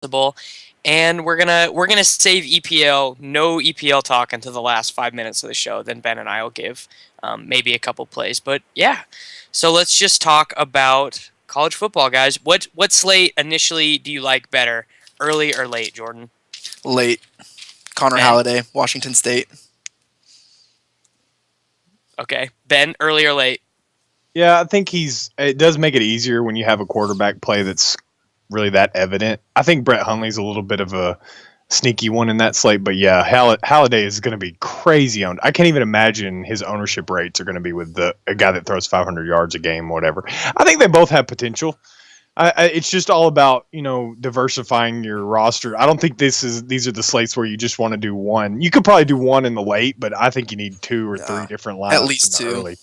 possible. And we're gonna save EPL, no EPL talk until the last 5 minutes of the show. Then Ben and I will give maybe a couple plays. But yeah, so let's just talk about college football, guys. What slate initially do you like better, early or late, Jordan? Late. Connor Ben? Halliday, Washington State. Okay, Ben, early or late? Yeah, I think it does make it easier when you have a quarterback play that's really that evident. I think Brett Hundley's a little bit of a sneaky one in that slate, but yeah, Halliday is going to be crazy owned. I can't even imagine his ownership rates are going to be with a guy that throws 500 yards a game, whatever. I think they both have potential. It's just all about diversifying your roster. I don't think these are the slates where you just want to do one. You could probably do one in the late, but I think you need two or three different lineups. At least in the two, early.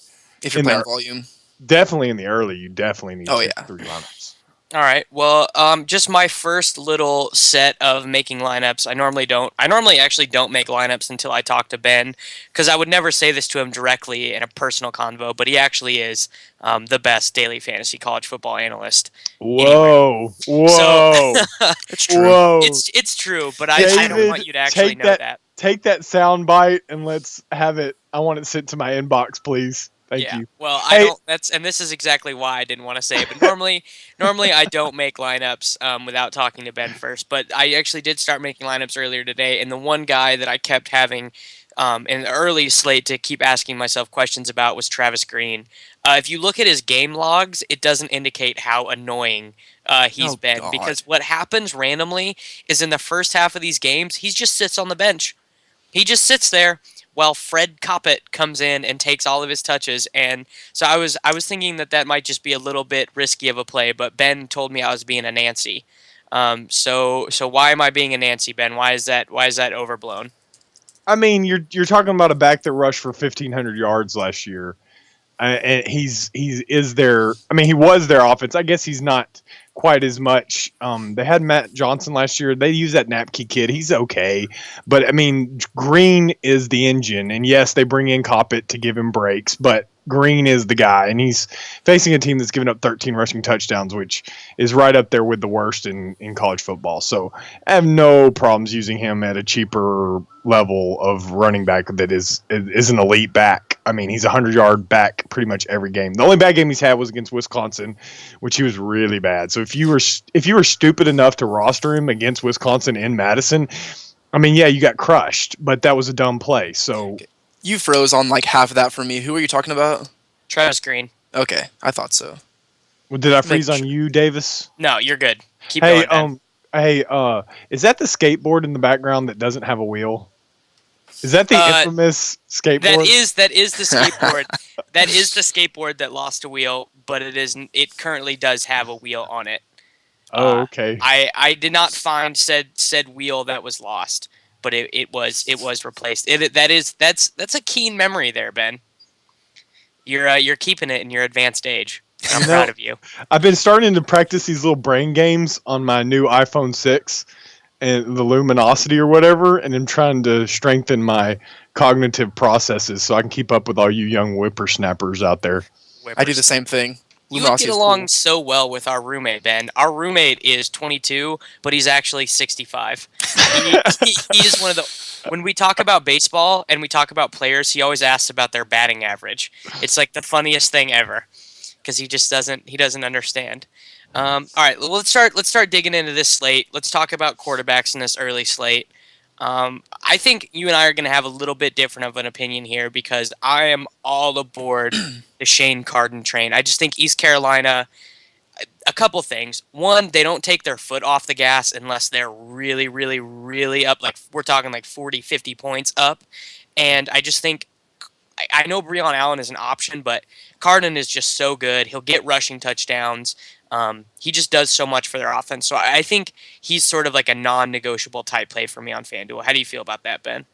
if you're playing volume. Definitely in the early, you definitely need Oh, three lineups. All right. Well, just my first little set of making lineups. I normally actually don't make lineups until I talk to Ben, because I would never say this to him directly in a personal convo. But he actually is the best daily fantasy college football analyst. Whoa! Anywhere. Whoa! So, it's true. Whoa! It's true, but I don't want you to actually know that. Take that sound bite and let's have it. I want it sent to my inbox, please. Thank you. Well, I don't. And this is exactly why I didn't want to say it. But normally I don't make lineups without talking to Ben first. But I actually did start making lineups earlier today, and the one guy that I kept having in the early slate to keep asking myself questions about was Travis Green. If you look at his game logs, it doesn't indicate how annoying he's been. God. Because what happens randomly is in the first half of these games, he just sits on the bench. He just sits there while Fred Coppett comes in and takes all of his touches. And so I was thinking that might just be a little bit risky of a play, but Ben told me I was being a Nancy. So why am I being a Nancy, Ben? Why is that overblown? I mean, you're talking about a back that rushed for 1,500 yards last year, and he was their offense. I guess he's not quite as much. They had Matt Johnson last year. They use that Napke kid. He's okay, but I mean, Green is the engine, and yes, they bring in Coppett to give him breaks, but Green is the guy, and he's facing a team that's given up 13 rushing touchdowns, which is right up there with the worst in college football. So I have no problems using him at a cheaper level of running back that is an elite back. I mean, he's a 100-yard back pretty much every game. The only bad game he's had was against Wisconsin, which he was really bad. So if you were stupid enough to roster him against Wisconsin in Madison, I mean, yeah, you got crushed, but that was a dumb play. So you froze on like half of that for me. Who are you talking about? Travis Green. Okay, I thought so. Well, did I freeze on you, Davis? No, you're good. Keep going, Ben. Is that the skateboard in the background that doesn't have a wheel? Is that the infamous skateboard? That is the skateboard. That is the skateboard that lost a wheel, but it currently does have a wheel on it. Oh, okay. I did not find said wheel that was lost, but it was replaced. That's a keen memory there, Ben. You're keeping it in your advanced age. I'm proud of you. I've been starting to practice these little brain games on my new iPhone 6 and the Luminosity or whatever, and I'm trying to strengthen my cognitive processes so I can keep up with all you young whippersnappers out there. I do the same thing. You would get along so well with our roommate, Ben. Our roommate is 22, but he's actually 65. He is one of the... When we talk about baseball and we talk about players, he always asks about their batting average. It's like the funniest thing ever, because he doesn't understand. All right, well, let's start digging into this slate. Let's talk about quarterbacks in this early slate. I think you and I are going to have a little bit different of an opinion here, because I am all aboard the Shane Carden train. I just think East Carolina, a couple things. One, they don't take their foot off the gas unless they're really, really, really up. Like, we're talking like 40, 50 points up. And I just think, I know Breon Allen is an option, but Carden is just so good. He'll get rushing touchdowns. He just does so much for their offense. So I think he's sort of like a non-negotiable type play for me on FanDuel. How do you feel about that, Ben?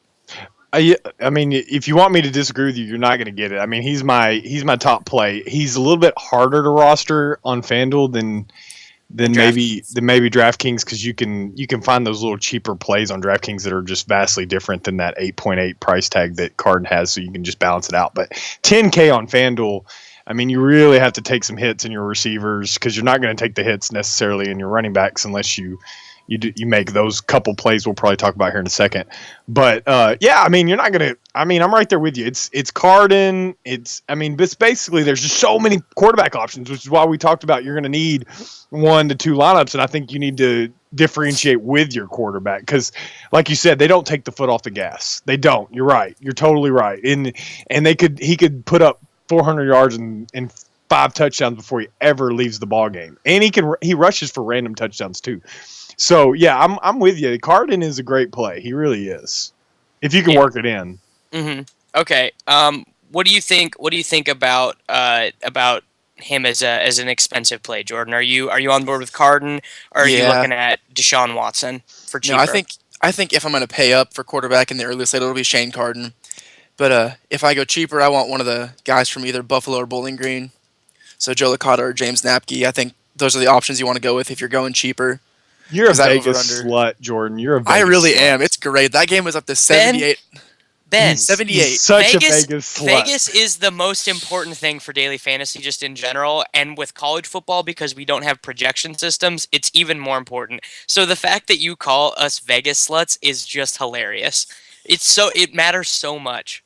I mean, if you want me to disagree with you, you're not going to get it. I mean, he's my top play. He's a little bit harder to roster on FanDuel than maybe DraftKings, because you can find those little cheaper plays on DraftKings that are just vastly different than that 8.8 price tag that Carden has, so you can just balance it out. But $10K on FanDuel, I mean, you really have to take some hits in your receivers, because you're not going to take the hits necessarily in your running backs unless you you make those couple plays we'll probably talk about here in a second. But yeah, I mean, you're not gonna. I mean, I'm right there with you. It's Carden. It's basically there's just so many quarterback options, which is why we talked about you're gonna need 1 to 2 lineups, and I think you need to differentiate with your quarterback because, like you said, they don't take the foot off the gas. They don't. You're right. You're totally right. And he could put up 400 yards and 5 touchdowns before he ever leaves the ball game, and he rushes for random touchdowns too. So yeah, I'm with you. Carden is a great play. He really is. If you can work it in. Mm-hmm. Okay. What do you think? What do you think about him as an expensive play, Jordan? Are you on board with Carden, or are you looking at Deshaun Watson for cheaper? No, I think if I'm going to pay up for quarterback in the early slate, it'll be Shane Carden. But if I go cheaper, I want one of the guys from either Buffalo or Bowling Green. So Joe Licata or James Napke. I think those are the options you want to go with if you're going cheaper. You're a Vegas slut, Jordan. You're a Vegas I really slut. am. It's great. That game was up to 78. Ben, 78. Such a Vegas slut. Vegas is the most important thing for daily fantasy just in general, and with college football, because we don't have projection systems, it's even more important. So the fact that you call us Vegas sluts is just hilarious. It matters so much.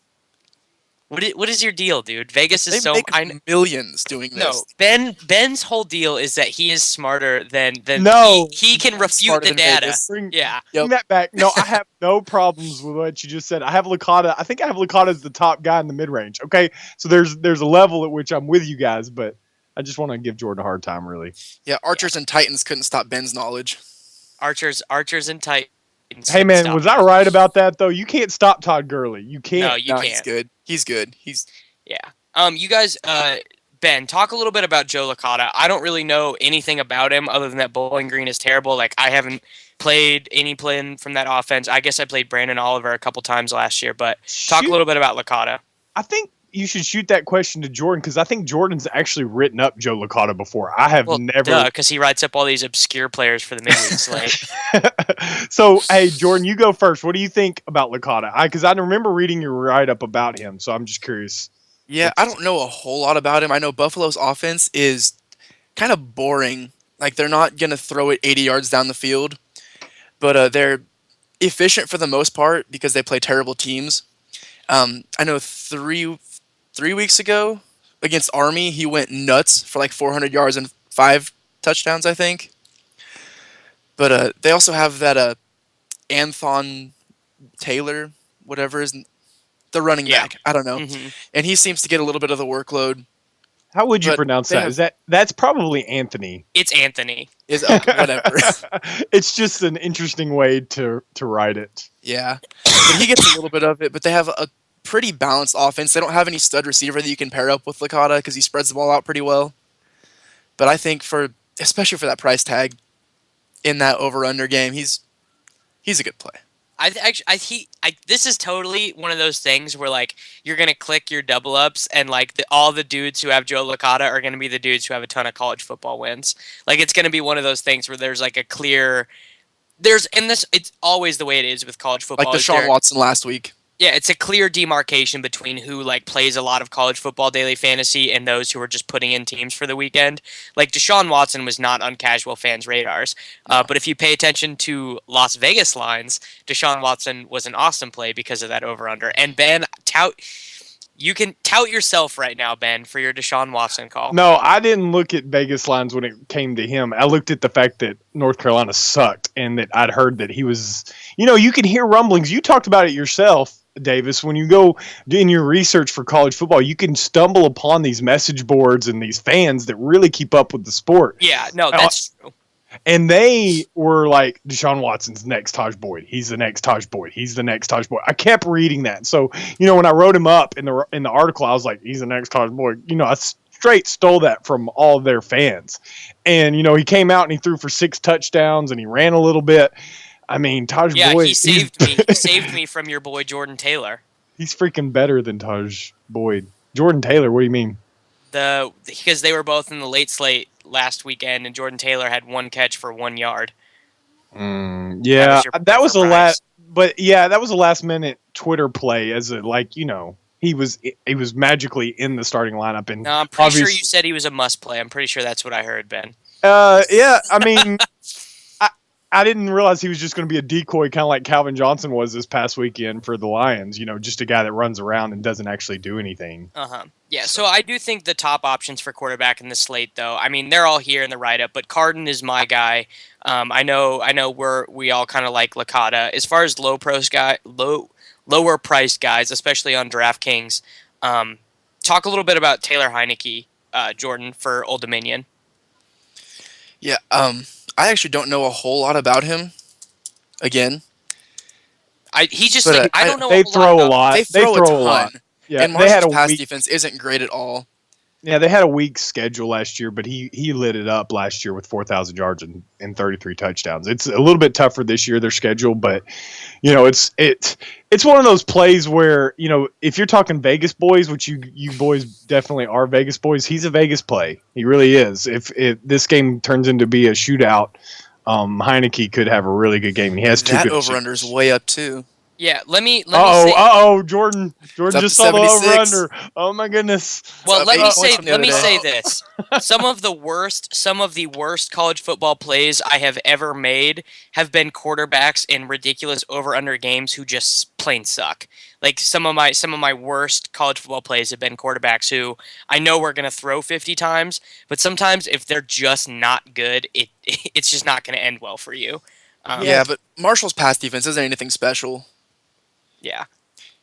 What is your deal, dude? Vegas is They make millions doing this. No, Ben's whole deal is that he is smarter than No. he can refute the data. Bring Yep. that back. No, I have no problems with what you just said. I have Licata. I think I have Licata as the top guy in the mid range. Okay, so there's a level at which I'm with you guys, but I just want to give Jordan a hard time, really. Yeah, Archers and Titans couldn't stop Ben's knowledge. Archers and Titans. Hey man, was I right about that though? You can't stop Todd Gurley. You can't. No, you can't. He's good. He's good. Yeah. You guys, Ben, talk a little bit about Joe Licata. I don't really know anything about him other than that Bowling Green is terrible. Like, I haven't played any play from that offense. I guess I played Brandon Oliver a couple times last year, but talk a little bit about Licata. I think you should shoot that question to Jordan because I think Jordan's actually written up Joe Licata before. I have never. Because he writes up all these obscure players for the midweek slate. So, hey, Jordan, you go first. What do you think about Licata? Because I remember reading your write-up about him, so I'm just curious. Yeah, I don't know a whole lot about him. I know Buffalo's offense is kind of boring. Like, they're not going to throw it 80 yards down the field, but they're efficient for the most part because they play terrible teams. I know three weeks ago against Army, he went nuts for like 400 yards and 5 touchdowns, I think. But they also have that Anthon Taylor, whatever is the running back. I don't know. Mm-hmm. And he seems to get a little bit of the workload. How would you pronounce that? That's probably Anthony. It's Anthony. Whatever. It's just an interesting way to write it. Yeah. But he gets a little bit of it, but they have a pretty balanced offense. They don't have any stud receiver that you can pair up with Licata because he spreads the ball out pretty well. But I think especially for that price tag in that over-under game, he's a good play. This is totally one of those things where like you're gonna click your double ups and like all the dudes who have Joe Licata are gonna be the dudes who have a ton of college football wins. Like it's gonna be one of those things where there's like a clear it's always the way it is with college football. Like Deshaun Watson last week. Yeah, it's a clear demarcation between who like plays a lot of college football daily fantasy and those who are just putting in teams for the weekend. Like Deshaun Watson was not on casual fans' radars, but if you pay attention to Las Vegas lines, Deshaun Watson was an awesome play because of that over/under. And Ben, you can tout yourself right now, Ben, for your Deshaun Watson call. No, I didn't look at Vegas lines when it came to him. I looked at the fact that North Carolina sucked and that I'd heard that he was, you can hear rumblings. You talked about it yourself, Davis. When you go in your research for college football, you can stumble upon these message boards and these fans that really keep up with the sport. Yeah, no, that's true. And they were like, Deshaun Watson's next Taj Boyd. He's the next Taj Boyd. He's the next Taj Boyd. I kept reading that. So, when I wrote him up in the article, I was like, he's the next Taj Boyd. I straight stole that from all of their fans. And, he came out and he threw for 6 touchdowns and he ran a little bit. I mean, Taj Boyd. Yeah, he saved me. He saved me from your boy Jordan Taylor. He's freaking better than Taj Boyd. Jordan Taylor, what do you mean? Because they were both in the late slate last weekend, and Jordan Taylor had 1 catch for 1 yard. Yeah, that was a last minute Twitter play as he was magically in the starting lineup. And no, I'm pretty sure you said he was a must play. I'm pretty sure that's what I heard, Ben. Yeah, I mean, I didn't realize he was just going to be a decoy, kind of like Calvin Johnson was this past weekend for the Lions. Just a guy that runs around and doesn't actually do anything. Yeah, so I do think the top options for quarterback in the slate, though, I mean, they're all here in the write-up, but Carden is my guy. I know we all kind of like Licata. As far as lower priced guys, especially on DraftKings, talk a little bit about Taylor Heineke, Jordan, for Old Dominion. Yeah, I actually don't know a whole lot about him. Again, I don't know. They throw a lot. They throw a ton. Yeah, and Marshall's pass defense isn't great at all. Yeah, they had a weak schedule last year, but he lit it up last year with 4,000 yards and 33 touchdowns. It's a little bit tougher this year, their schedule, but it's one of those plays where, if you're talking Vegas boys, which you boys definitely are Vegas boys, he's a Vegas play. He really is. If this game turns into be a shootout, Heineke could have a really good game. He has two good over-under's way up too. Yeah, let me say. Jordan just saw the over/under. Oh my goodness. Well, let me say this. Some of the worst college football plays I have ever made have been quarterbacks in ridiculous over/under games who just plain suck. Like some of my worst college football plays have been quarterbacks who I know we're going to throw 50 times, but sometimes if they're just not good, it's just not going to end well for you. But Marshall's pass defense isn't anything special. Yeah.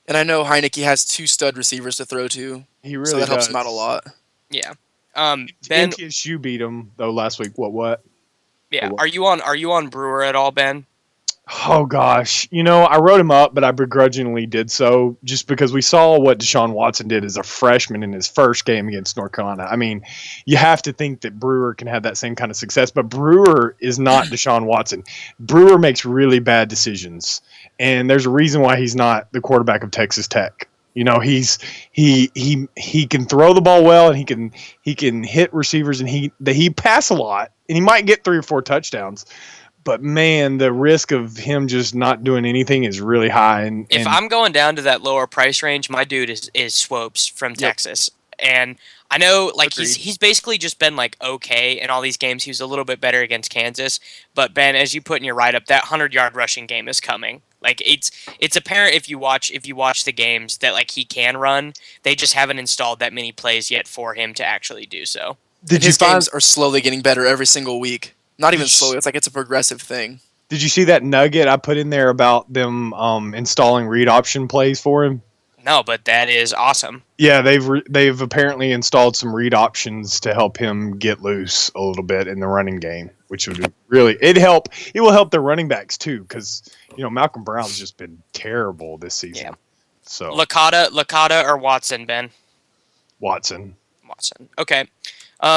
And I know Heineke has 2 stud receivers to throw to. He really so that helps does. him out a lot. Yeah. Ben, NTSU beat him though last week. What? Yeah. Are you on Brewer at all, Ben? Oh gosh, I wrote him up, but I begrudgingly did so just because we saw what Deshaun Watson did as a freshman in his first game against North Carolina. I mean, you have to think that Brewer can have that same kind of success, but Brewer is not Deshaun Watson. Brewer makes really bad decisions, and there's a reason why he's not the quarterback of Texas Tech. He can throw the ball well, and he can hit receivers, and he pass a lot, and he might get 3 or 4 touchdowns. But man, the risk of him just not doing anything is really high. And if I'm going down to that lower price range, my dude is Swopes from Texas, and I know he's basically just been okay in all these games. He was a little bit better against Kansas, but Ben, as you put in your write up, that 100-yard rushing game is coming. It's apparent if you watch the games that he can run. They just haven't installed that many plays yet for him to actually do so. His games are slowly getting better every single week. Not even slowly. It's a progressive thing. Did you see that nugget I put in there about them installing read option plays for him? No, but that is awesome. Yeah, they've apparently installed some read options to help him get loose a little bit in the running game, which would really it will help their running backs too, because Malcolm Brown's just been terrible this season. Yeah. So Licata or Watson, Ben? Watson. Okay.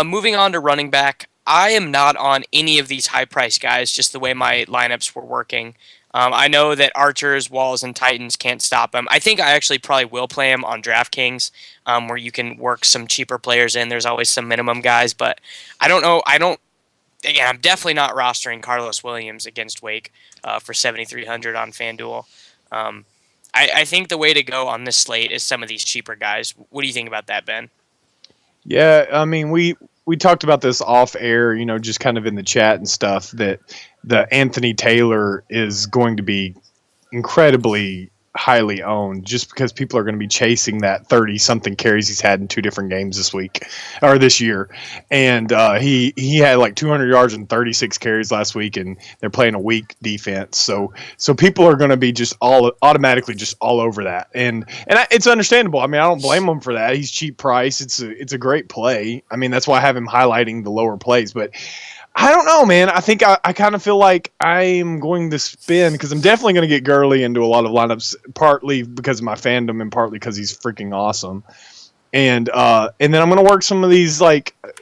Moving on to running back. I am not on any of these high-priced guys, just the way my lineups were working. I know that Archers, Walls, and Titans can't stop him. I think I actually probably will play him on DraftKings, where you can work some cheaper players in. There's always some minimum guys, but I don't know. Again, I'm definitely not rostering Carlos Williams against Wake for 7,300 on FanDuel. I think the way to go on this slate is some of these cheaper guys. What do you think about that, Ben? Yeah, I mean, we talked about this off air, just kind of in the chat and stuff, that the Anthony Taylor is going to be incredibly highly owned just because people are going to be chasing that 30-something carries he's had in 2 different games this year. And he had 200 yards and 36 carries last week, and they're playing a weak defense. So people are going to be just automatically all over that. And it's understandable. I mean, I don't blame him for that. He's cheap price. It's a great play. I mean, that's why I have him highlighting the lower plays, but I don't know, man. I think I kind of feel like I'm going to spin because I'm definitely going to get Gurley into a lot of lineups, partly because of my fandom and partly because he's freaking awesome. And then I'm going to work some of these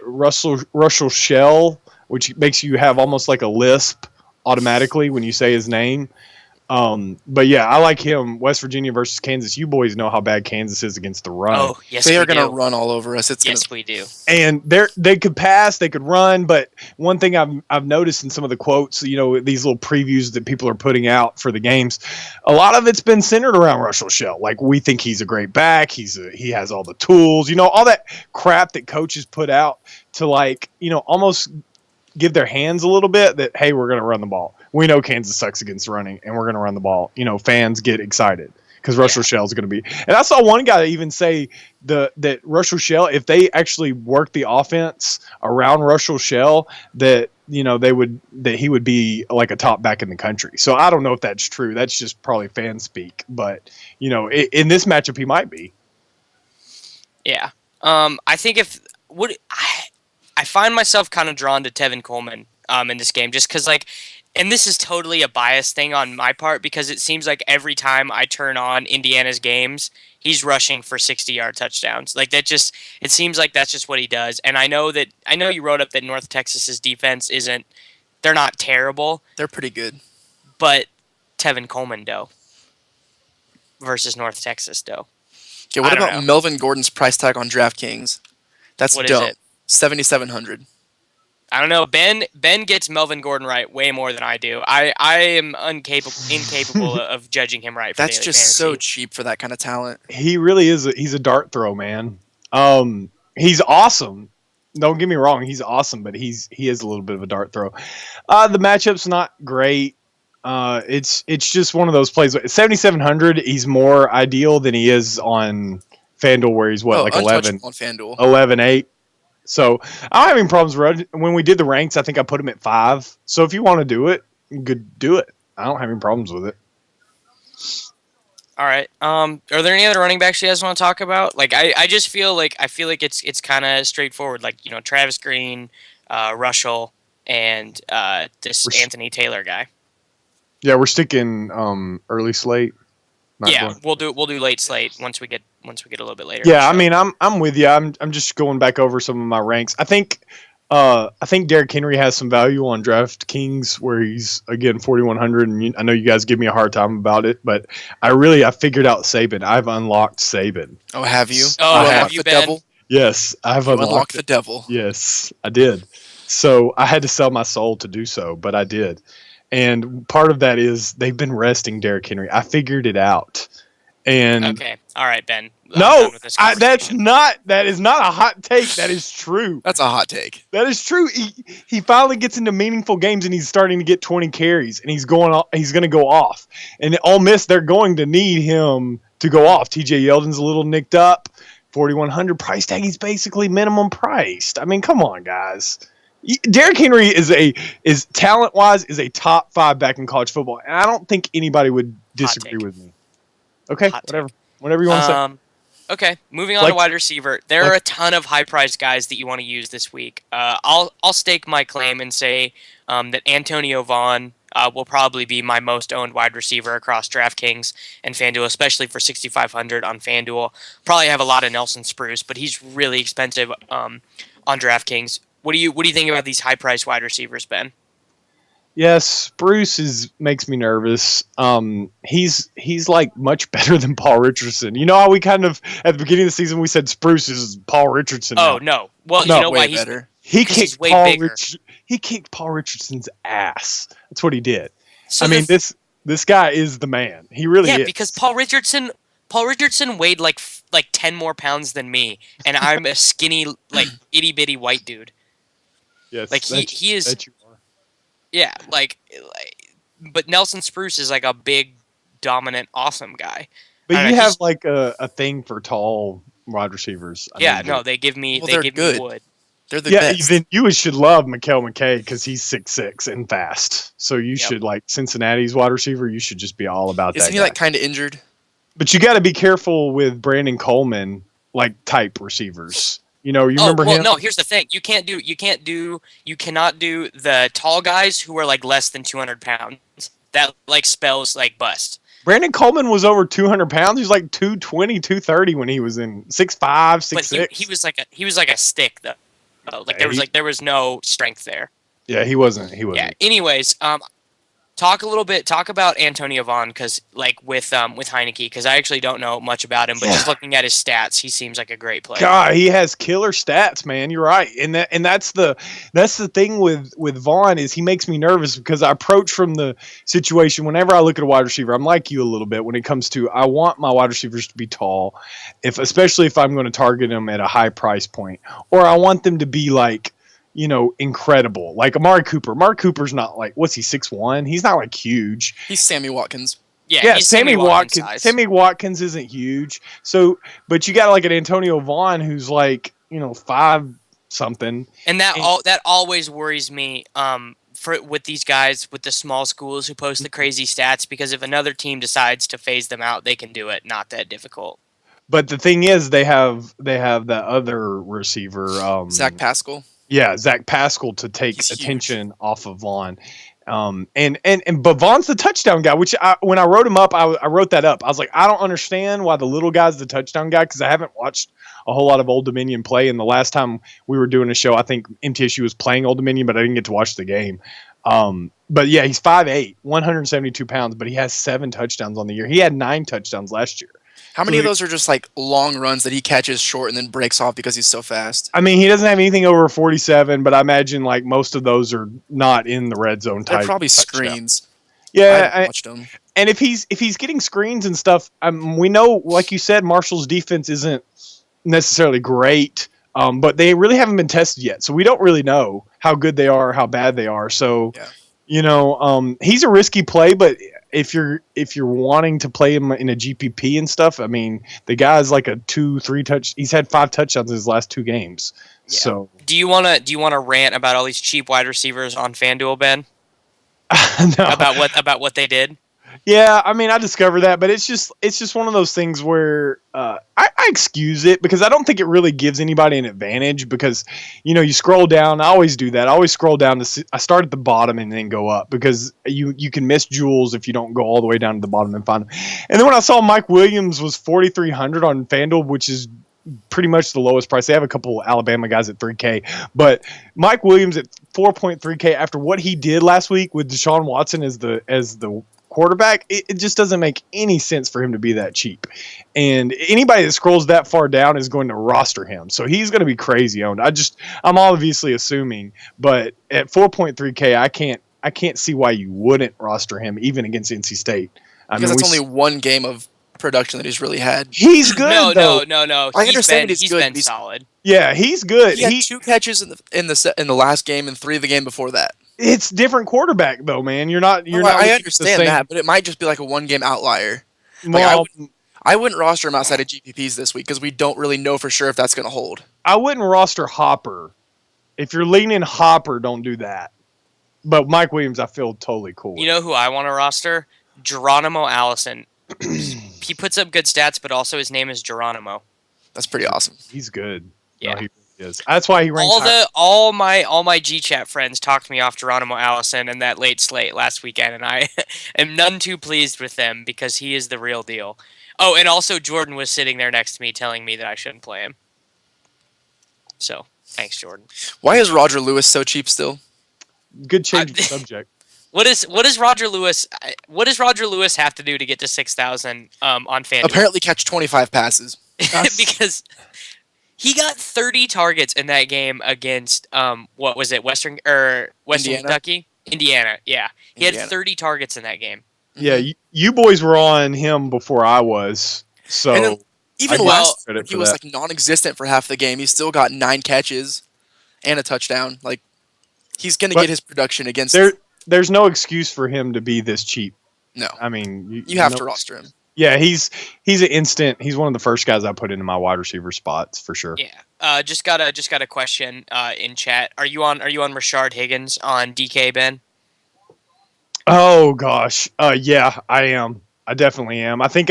Russell Shell, which makes you have almost like a lisp automatically when you say his name. But yeah, I like him. West Virginia versus Kansas. You boys know how bad Kansas is against the run. Oh, yes, they are going to run all over us. We do. And they could pass, they could run. But one thing I've noticed in some of the quotes, these little previews that people are putting out for the games, a lot of it's been centered around Russell Shell. We think he's a great back. He has all the tools. All that crap that coaches put out to almost give their hands a little bit that, hey, we're going to run the ball. we know Kansas sucks against running, and we're going to run the ball. Fans get excited because Rush Rochelle is going to be. And I saw one guy even say that Rush Rochelle, if they actually work the offense around Rush Rochelle, that he would be like a top back in the country. So I don't know if that's true. That's just probably fan speak. But in this matchup, he might be. Yeah. I think I find myself kind of drawn to Tevin Coleman in this game just because, and this is totally a biased thing on my part because it seems like every time I turn on Indiana's games, he's rushing for 60-yard touchdowns. It seems like that's just what he does. And I know you wrote up that North Texas's defense they're not terrible. They're pretty good. But Tevin Coleman, though, versus North Texas, though. Okay, what about Melvin Gordon's price tag on DraftKings? That's what dope. Is it? 7,700. I don't know. Ben gets Melvin Gordon right way more than I do. I am incapable of judging him right. That's just so cheap for that kind of talent. He really is. He's a dart throw, man. He's awesome. Don't get me wrong. He's awesome, but he is a little bit of a dart throw. The matchup's not great. It's just one of those plays. 7,700. He's more ideal than he is on FanDuel, where he's 11 on FanDuel, 11-8. So I'm having problems when we did the ranks. I think I put him at 5. So if you want to do it, you could do it. I don't have any problems with it. All right. Are there any other running backs you guys want to talk about? I just feel like it's kind of straightforward. Travis Green, Russell, and this Anthony Taylor guy. Yeah, we're sticking early slate. We'll do late slate once we get a little bit later. Yeah, I mean, I'm with you. I'm just going back over some of my ranks. I think Derrick Henry has some value on DraftKings where he's again 4,100, and I know you guys give me a hard time about it, but I figured out Saban. I've unlocked Saban. Oh, have you? Oh, have you, Ben? Devil? Yes, I've unlocked the devil. Yes, I did. So I had to sell my soul to do so, but I did. And part of that is they've been resting Derrick Henry. I figured it out. And okay, all right, Ben. No, that is not a hot take. That is true. That's a hot take. That is true. He finally gets into meaningful games and he's starting to get 20 carries and he's going to go off. And Ole Miss, they're going to need him to go off. TJ Yeldon's a little nicked up. 4,100 price tag. He's basically minimum priced. I mean, come on, guys. Derrick Henry is talent wise is a top 5 back in college football, and I don't think anybody would disagree with me. Okay, whatever you want to say. Okay, moving on to wide receiver. There are a ton of high-priced guys that you want to use this week. I'll stake my claim and say that Antonio Vaughn will probably be my most owned wide receiver across DraftKings and FanDuel, especially for 6,500 on FanDuel. Probably have a lot of Nelson Spruce, but he's really expensive on DraftKings. What do you think about these high-priced wide receivers, Ben? Yes, Spruce makes me nervous. He's like much better than Paul Richardson. You know how we kind of at the beginning of the season we said Spruce is Paul Richardson. Oh no! Well, you know why he's better. He kicked Paul Richardson's ass. That's what he did. So this guy is the man. He really is. Yeah, because Paul Richardson weighed like 10 more pounds than me, and I'm a skinny itty bitty white dude. Yes, he is. Yeah, but Nelson Spruce is like a big, dominant, awesome guy. But you have a thing for tall wide receivers. They give me good. wood. They're the best. Then you should love Mikael McKay because he's 6'6" and fast. So you should Cincinnati's wide receiver. You should just be all about that. Isn't he kind of injured? But you got to be careful with Brandon Coleman type receivers. You remember him? No, here's the thing. You cannot do the tall guys who are less than 200 pounds. That spells bust. Brandon Coleman was over 200 pounds. He was 220, 230 when he was in 6'5", 6'6". But he was like a stick though. There was no strength there. Yeah, he wasn't. Yeah. Anyways, talk about Antonio Vaughn because with Heineke because I actually don't know much about him, but just looking at his stats, he seems like a great player. God, he has killer stats, man. You're right, and that's the thing with Vaughn is he makes me nervous because I approach from the situation whenever I look at a wide receiver. I'm like you a little bit when it comes to I want my wide receivers to be tall, especially if I'm going to target them at a high price point, or I want them to be incredible. Like Amari Cooper. Amari Cooper's not like, what's he, 6'1"? He's not like huge. He's Sammy Watkins. Yeah, he's Sammy Watkins size. Sammy Watkins isn't huge. So, but you got like an Antonio Vaughn who's like, 5 something. And that always worries me with these guys with the small schools who post the crazy stats, because if another team decides to phase them out, they can do it. Not that difficult. But the thing is, they have that other receiver, Zach Pascal. Yeah, Zach Pascal, to take attention off of Vaughn. But Vaughn's the touchdown guy, which when I wrote him up, I wrote that up. I was like, I don't understand why the little guy's the touchdown guy, because I haven't watched a whole lot of Old Dominion play. And the last time we were doing a show, I think MTSU was playing Old Dominion, but I didn't get to watch the game. But yeah, he's 5'8", 172 pounds, but he has 7 touchdowns on the year. He had 9 touchdowns last year. How many of those are just like long runs that he catches short and then breaks off because he's so fast? I mean, he doesn't have anything over 47, but I imagine like most of those are not in the red zone type. They're probably touchdown. Screens. Yeah, I watched them. And if he's getting screens and stuff, we know, like you said, Marshall's defense isn't necessarily great, but they really haven't been tested yet, so we don't really know how good they are, how bad they are. So, he's a risky play, but if you're wanting to play him in a GPP and stuff, I mean, the guy's like a 2-3 touch. He's had 5 touchdowns in his last 2 games. Yeah. So, do you wanna rant about all these cheap wide receivers on FanDuel, Ben? No. About what they did? Yeah, I mean, I discovered that, but it's just one of those things where I excuse it, because I don't think it really gives anybody an advantage, because you scroll down. I always do that. I always scroll down to see, I start at the bottom and then go up, because you can miss jewels if you don't go all the way down to the bottom and find them. And then when I saw Mike Williams was 4,300 on FanDuel, which is pretty much the lowest price. They have a couple Alabama guys at 3K, but Mike Williams at 4.3K after what he did last week with Deshaun Watson as the quarterback, it just doesn't make any sense for him to be that cheap. And anybody that scrolls that far down is going to roster him. So he's going to be crazy owned. I'm obviously assuming, but at 4.3K, I can't see why you wouldn't roster him even against NC State. Because it's only one game of production that he's really had. He's good. No. I understand he's been solid. Yeah, he's good. He had 2 catches in the last game and 3 the game before that. It's different quarterback though, man. You're not. I understand that, but it might just be like a 1-game outlier. Well, I wouldn't roster him outside of GPPs this week because we don't really know for sure if that's going to hold. I wouldn't roster Hopper. If you're leaning Hopper, don't do that. But Mike Williams, I feel totally cool. You know who I want to roster? Geronimo Allison. He puts up good stats, but also his name is Geronimo. That's pretty awesome. He's good. Yeah. No, he is. That's why he ranked all my G-Chat friends talked me off Geronimo Allison in that late slate last weekend, and I am none too pleased with them because he is the real deal. Oh, and also Jordan was sitting there next to me telling me that I shouldn't play him. So, thanks, Jordan. Why is Roger Lewis so cheap still? Good change of subject. What does Roger Lewis have to do to get to 6,000 on FanDuel? Apparently catch 25 passes. Because he got 30 targets in that game against what was it? Western Kentucky? Indiana. Yeah. He had 30 targets in that game. Yeah, you boys were on him before I was. So and then, even last week, he was like non-existent for half the game. He still got 9 catches and a touchdown. Like, he's going to get his production against There's no excuse for him to be this cheap. No. I mean, you have to roster him. Yeah, he's an instant. He's one of the first guys I put into my wide receiver spots for sure. Yeah. Just got a question in chat. Are you on Rashard Higgins on DK, Ben? Oh gosh. Yeah, I am. I definitely am. I think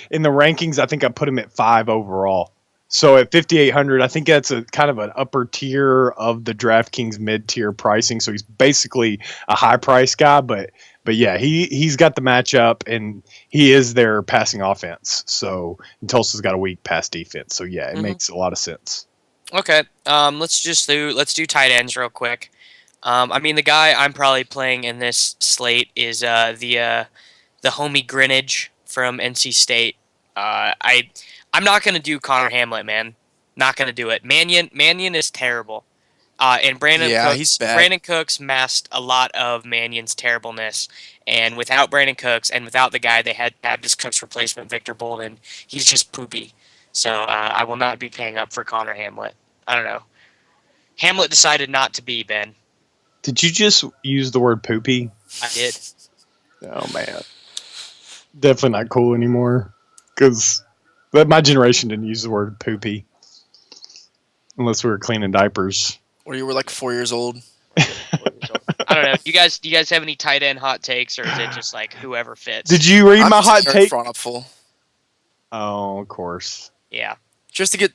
in the rankings, I think I put him at 5 overall. So at 5,800, I think that's a kind of an upper tier of the DraftKings mid-tier pricing. So he's basically a high price guy, but yeah, he's got the matchup and he is their passing offense. So Tulsa's got a weak pass defense. So yeah, it makes a lot of sense. Okay. Let's do tight ends real quick. I mean, the guy I'm probably playing in this slate is the homie Greenidge from NC State. I'm not going to do Connor Hamlet, man. Not going to do it. Mannion is terrible. And he's bad. Brandon Cooks masked a lot of Mannion's terribleness. And without Brandon Cooks and without the guy they had this Cooks replacement, Victor Bolden, he's just poopy. So I will not be paying up for Connor Hamlet. I don't know. Hamlet decided not to be, Ben. Did you just use the word poopy? I did. Oh man, definitely not cool anymore. Because my generation didn't use the word poopy unless we were cleaning diapers. Or you were like 4 years old. I don't know. Do you guys have any tight end hot takes, or is it just like whoever fits? Did you read my I'm hot take? front up full. Oh, of course. Yeah. Just to get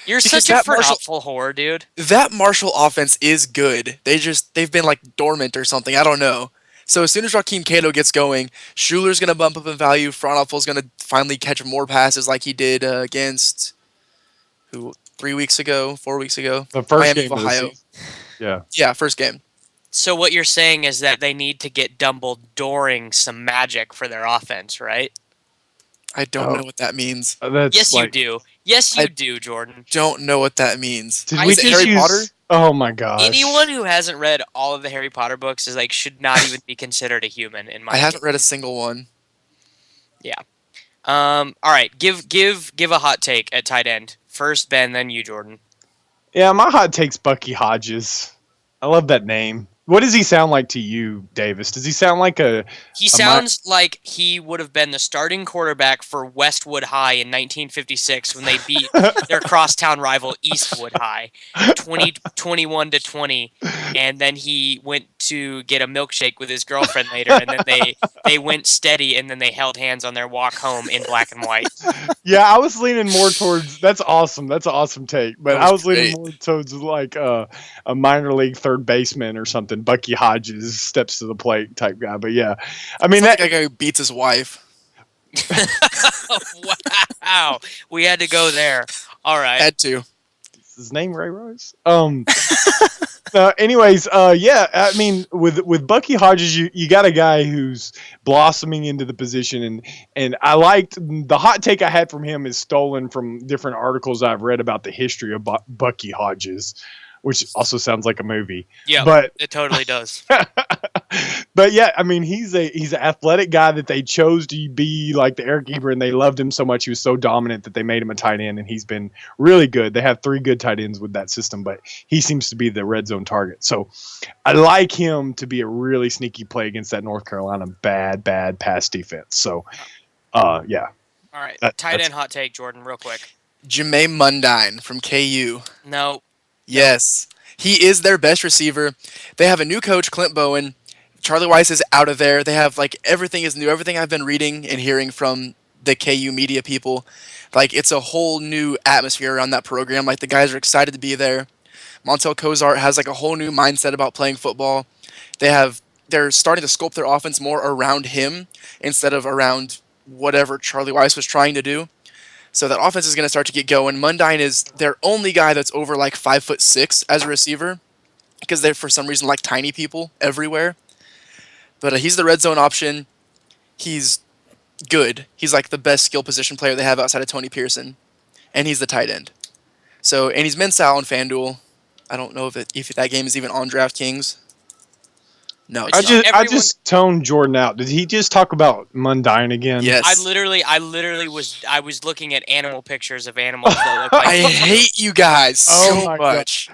You're Because such a that Marshall- forgetful whore, dude. that Marshall offense is good. They've been like dormant or something. I don't know. So as soon as Raheem Cato gets going, Schuler's gonna bump up in value. Frontoffel's gonna finally catch more passes like he did against 4 weeks ago. The first Miami game of of the Ohio. season. Yeah. Yeah, first game. So what you're saying is that they need to get Dumbledoring some magic for their offense, right? I don't know what that means. That's Yes, like, you do. Yes, you I- do, Jordan. Don't know what that means. Did I we Is it just Harry use, Potter? Oh my gosh. Anyone who hasn't read all of the Harry Potter books is like should not even be considered a human in my I haven't opinion. read a single one. All right, give a hot take at tight end. First Ben, then you, Jordan. Yeah, my hot take's Bucky Hodges. I love that name. What does he sound like to you, Davis? Does he sound like He sounds like he would have been the starting quarterback for Westwood High in 1956 when they beat their crosstown rival Eastwood High 21-20, and then he went to get a milkshake with his girlfriend later, and then they went steady, and then they held hands on their walk home in black and white. Yeah, I was leaning more towards. That's awesome. That's an awesome take. But That was I was leaning great. more towards like a minor league third baseman or something. Bucky Hodges steps to the plate type guy. But yeah, I mean It's like that. a guy who beats his wife. Wow, we had to go there. All right. Had to. Is his name Ray Rice? Anyways, yeah, I mean, with Bucky Hodges, you got a guy who's blossoming into the position, and I liked the hot take I had from him is stolen from different articles I've read about the history of Bucky Hodges, which also sounds like a movie. Yeah, but it totally does. but yeah, I mean, he's an athletic guy that they chose to be like the air keeper, and they loved him so much. He was so dominant that they made him a tight end, and he's been really good. They have 3 good tight ends with that system, but he seems to be the red zone target. So I like him to be a really sneaky play against that North Carolina bad pass defense. So yeah. All right, tight that's- end hot take, Jordan, real quick. Jermaine Mundine from KU. No, Yes. He is their best receiver. They have a new coach, Clint Bowen. Charlie Weiss is out of there. They have, like, everything is new. Everything I've been reading and hearing from the KU media people, like, it's a whole new atmosphere around that program. Like, the guys are excited to be there. Montel Cozart has, like, a whole new mindset about playing football. They're starting to sculpt their offense more around him instead of around whatever Charlie Weiss was trying to do. So that offense is going to start to get going. Mundine is their only guy that's over like 5'6" as a receiver because they're for some reason like tiny people everywhere. But he's the red zone option. He's good. He's like the best skill position player they have outside of Tony Pearson, and he's the tight end. So and he's Mensal on FanDuel. I don't know if that game is even on DraftKings. No, it's I not. just I just toned Jordan out. Did he just talk about Mundine again? Yes. I literally was looking at animal pictures of animals that look like I hate you guys Oh so my God. much.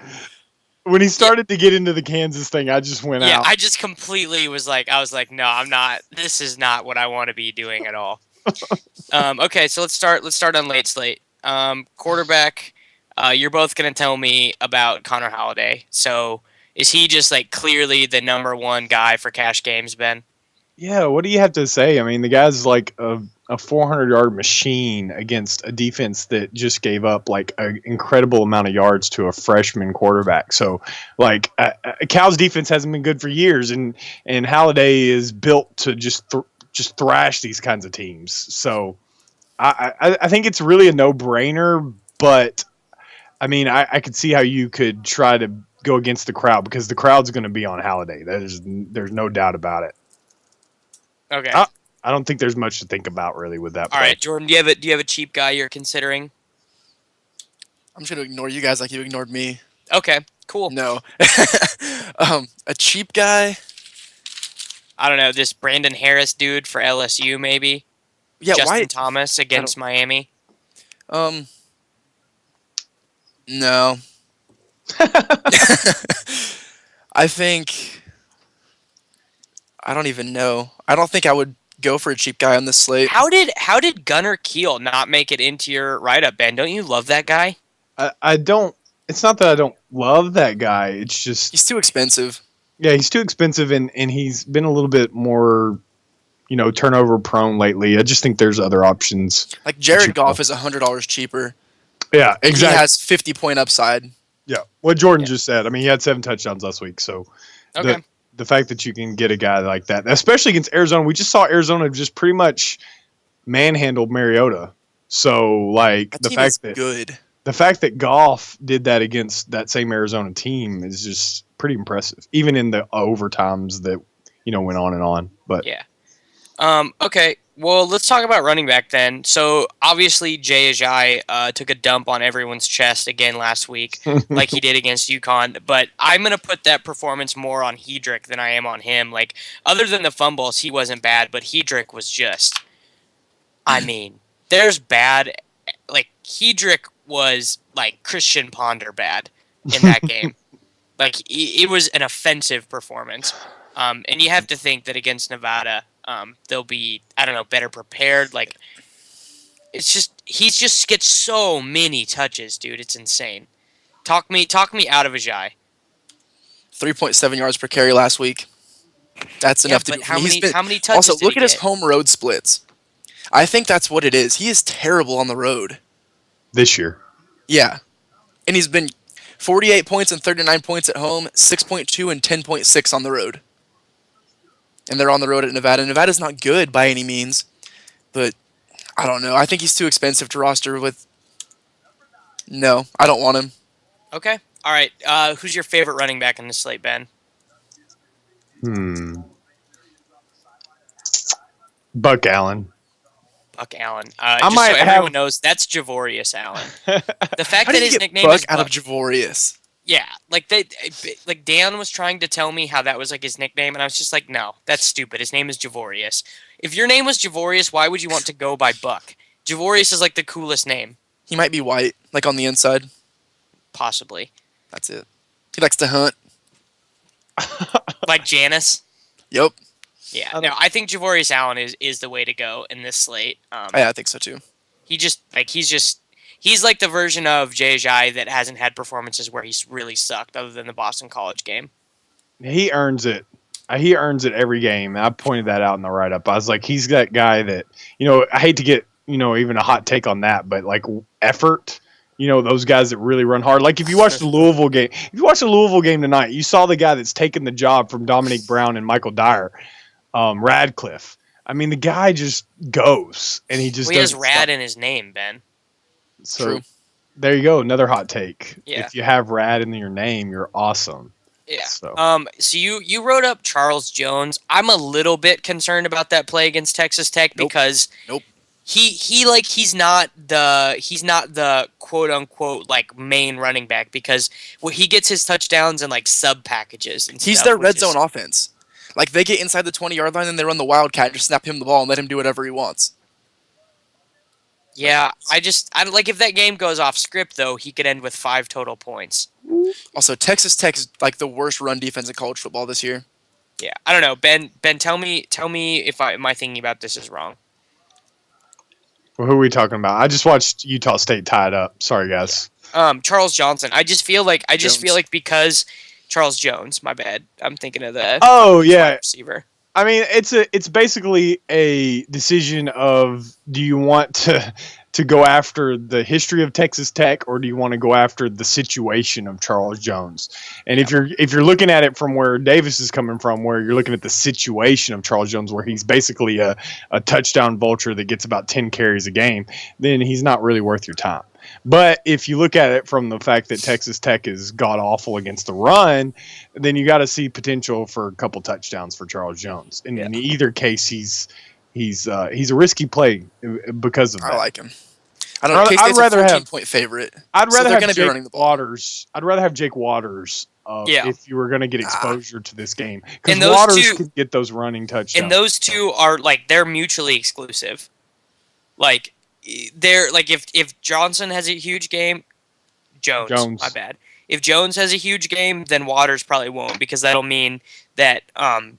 When he started to get into the Kansas thing, I just went Yeah, out. I just completely was like, no, I'm not. This is not what I want to be doing at all. Okay, so let's start on late slate. Quarterback, you're both gonna tell me about Connor Halliday. So is he just like clearly the number one guy for cash games, Ben? Yeah, what do you have to say? I mean, the guy's like a 400-yard machine against a defense that just gave up like an incredible amount of yards to a freshman quarterback. So, like, Cal's defense hasn't been good for years, and Halliday is built to just thrash these kinds of teams. So, I think it's really a no-brainer. But I mean, I could see how you could try to go against the crowd because the crowd's going to be on Halliday. There's no doubt about it. Okay. I don't think there's much to think about really with that. All right, Jordan, do you have a cheap guy you're considering? I'm just gonna ignore you guys like you ignored me. Okay, cool. No. A cheap guy? I don't know, this Brandon Harris dude for LSU maybe. Yeah, Justin why? Thomas against Miami. No. I think I don't even know. I don't think I would go for a cheap guy on this slate. How did Gunnar Kiel not make it into your write-up, Ben? Don't you love that guy? I don't. It's not that I don't love that guy. It's just He's too expensive. yeah, he's too expensive, and he's been a little bit more, turnover prone lately. I just think there's other options. Like Jared Goff is $100 cheaper. Yeah, And exactly. he has 50-point upside. Yeah, what Jordan just said. I mean, he had 7 touchdowns last week, so Okay. the fact that you can get a guy like that, especially against Arizona, we just saw Arizona just pretty much manhandled Mariota. So like That the team is fact that good. the fact that Goff did that against that same Arizona team is just pretty impressive, even in the overtimes that went on and on. But Yeah. Okay. Well, let's talk about running back then. So obviously Jay Ajayi took a dump on everyone's chest again last week, like he did against UConn. But I'm gonna put that performance more on Hedrick than I am on him. Like other than the fumbles, he wasn't bad, but Hedrick was just. I mean, there's bad. Like Hedrick was like Christian Ponder bad in that game. Like it was an offensive performance. And you have to think that against Nevada, they'll be, I don't know, better prepared. Like, it's just he just gets so many touches, dude. It's insane. Talk me out of Ajayi. 3.7 yards per carry last week. That's enough to But do. how many touches Also, did look he at his get? home road splits. I think that's what it is. He is terrible on the road. this year, Yeah, and he's been 48 points and 39 points at home, 6.2 and 10.6 on the road. And they're on the road at Nevada. Nevada's not good by any means, but I don't know. I think he's too expensive to roster with. No, I don't want him. Okay. All right. Who's your favorite running back in this slate, Ben? Buck Allen. Buck Allen. I Just might so everyone have- knows, that's Javorius Allen. The fact How that did his you get nickname Buck is out of Buck. Javorius? Yeah, like Dan was trying to tell me how that was like his nickname, and I was just like, no, that's stupid. His name is Javorius. If your name was Javorius, why would you want to go by Buck? Javorius is like the coolest name, He might be white, like on the inside. possibly. That's it. He likes to hunt. Like Janice. Yep. Yeah, no, I think Javorius Allen is the way to go in this slate. Yeah, I think so too. He's like the version of Jay Ajayi that hasn't had performances where he's really sucked, other than the Boston College game. He earns it. He earns it every game. I pointed that out in the write-up. I was like, he's that guy that, I hate to get, even a hot take on that, but like effort, those guys that really run hard. Like if you watch the Louisville game tonight, you saw the guy that's taken the job from Dominique Brown and Michael Dyer, Radcliffe. I mean, the guy just goes, and he just Well, he has doesn't Rad stop. in his name, Ben. So True. there you go, another hot take. Yeah. If you have Rad in your name, you're awesome. Yeah. So. So you wrote up Charles Jones. I'm a little bit concerned about that play against Texas Tech because Nope. he's not the quote unquote like main running back because he gets his touchdowns in like sub packages and He's stuff, their which red is- zone offense. Like they get inside the 20-yard line and they run the wildcat and just snap him the ball and let him do whatever he wants. Yeah, I like if that game goes off script though, he could end with 5 total points. Also, Texas Tech is like the worst run defense in college football this year. Yeah, I don't know, Ben. Tell me if my thinking about this is wrong. Well, who are we talking about? I just watched Utah State tie it up. Sorry, guys. Charles Johnson. I just feel like Jones. because Charles Jones. My bad. I'm thinking of the Oh wide yeah. receiver. I mean, it's basically a decision of do you want to go after the history of Texas Tech or do you want to go after the situation of Charles Jones? And if you're looking at it from where Davis is coming from, where you're looking at the situation of Charles Jones, where he's basically a touchdown vulture that gets about 10 carries a game, then he's not really worth your time. But if you look at it from the fact that Texas Tech is god awful against the run, then you got to see potential for a couple touchdowns for Charles Jones. And in either case, he's a risky play because of that. I like him. I don't know. K-State's a 14-point favorite. I'd rather they're have gonna be running the Jake ball. Waters. I'd rather have Jake Waters. If you were going to get exposure to this game, because And those Waters two- could get those running touchdowns. And those two are like they're mutually exclusive. Like they're like if Johnson has a huge game, Jones. Jones. My bad. If Jones has a huge game, then Waters probably won't, because that'll mean that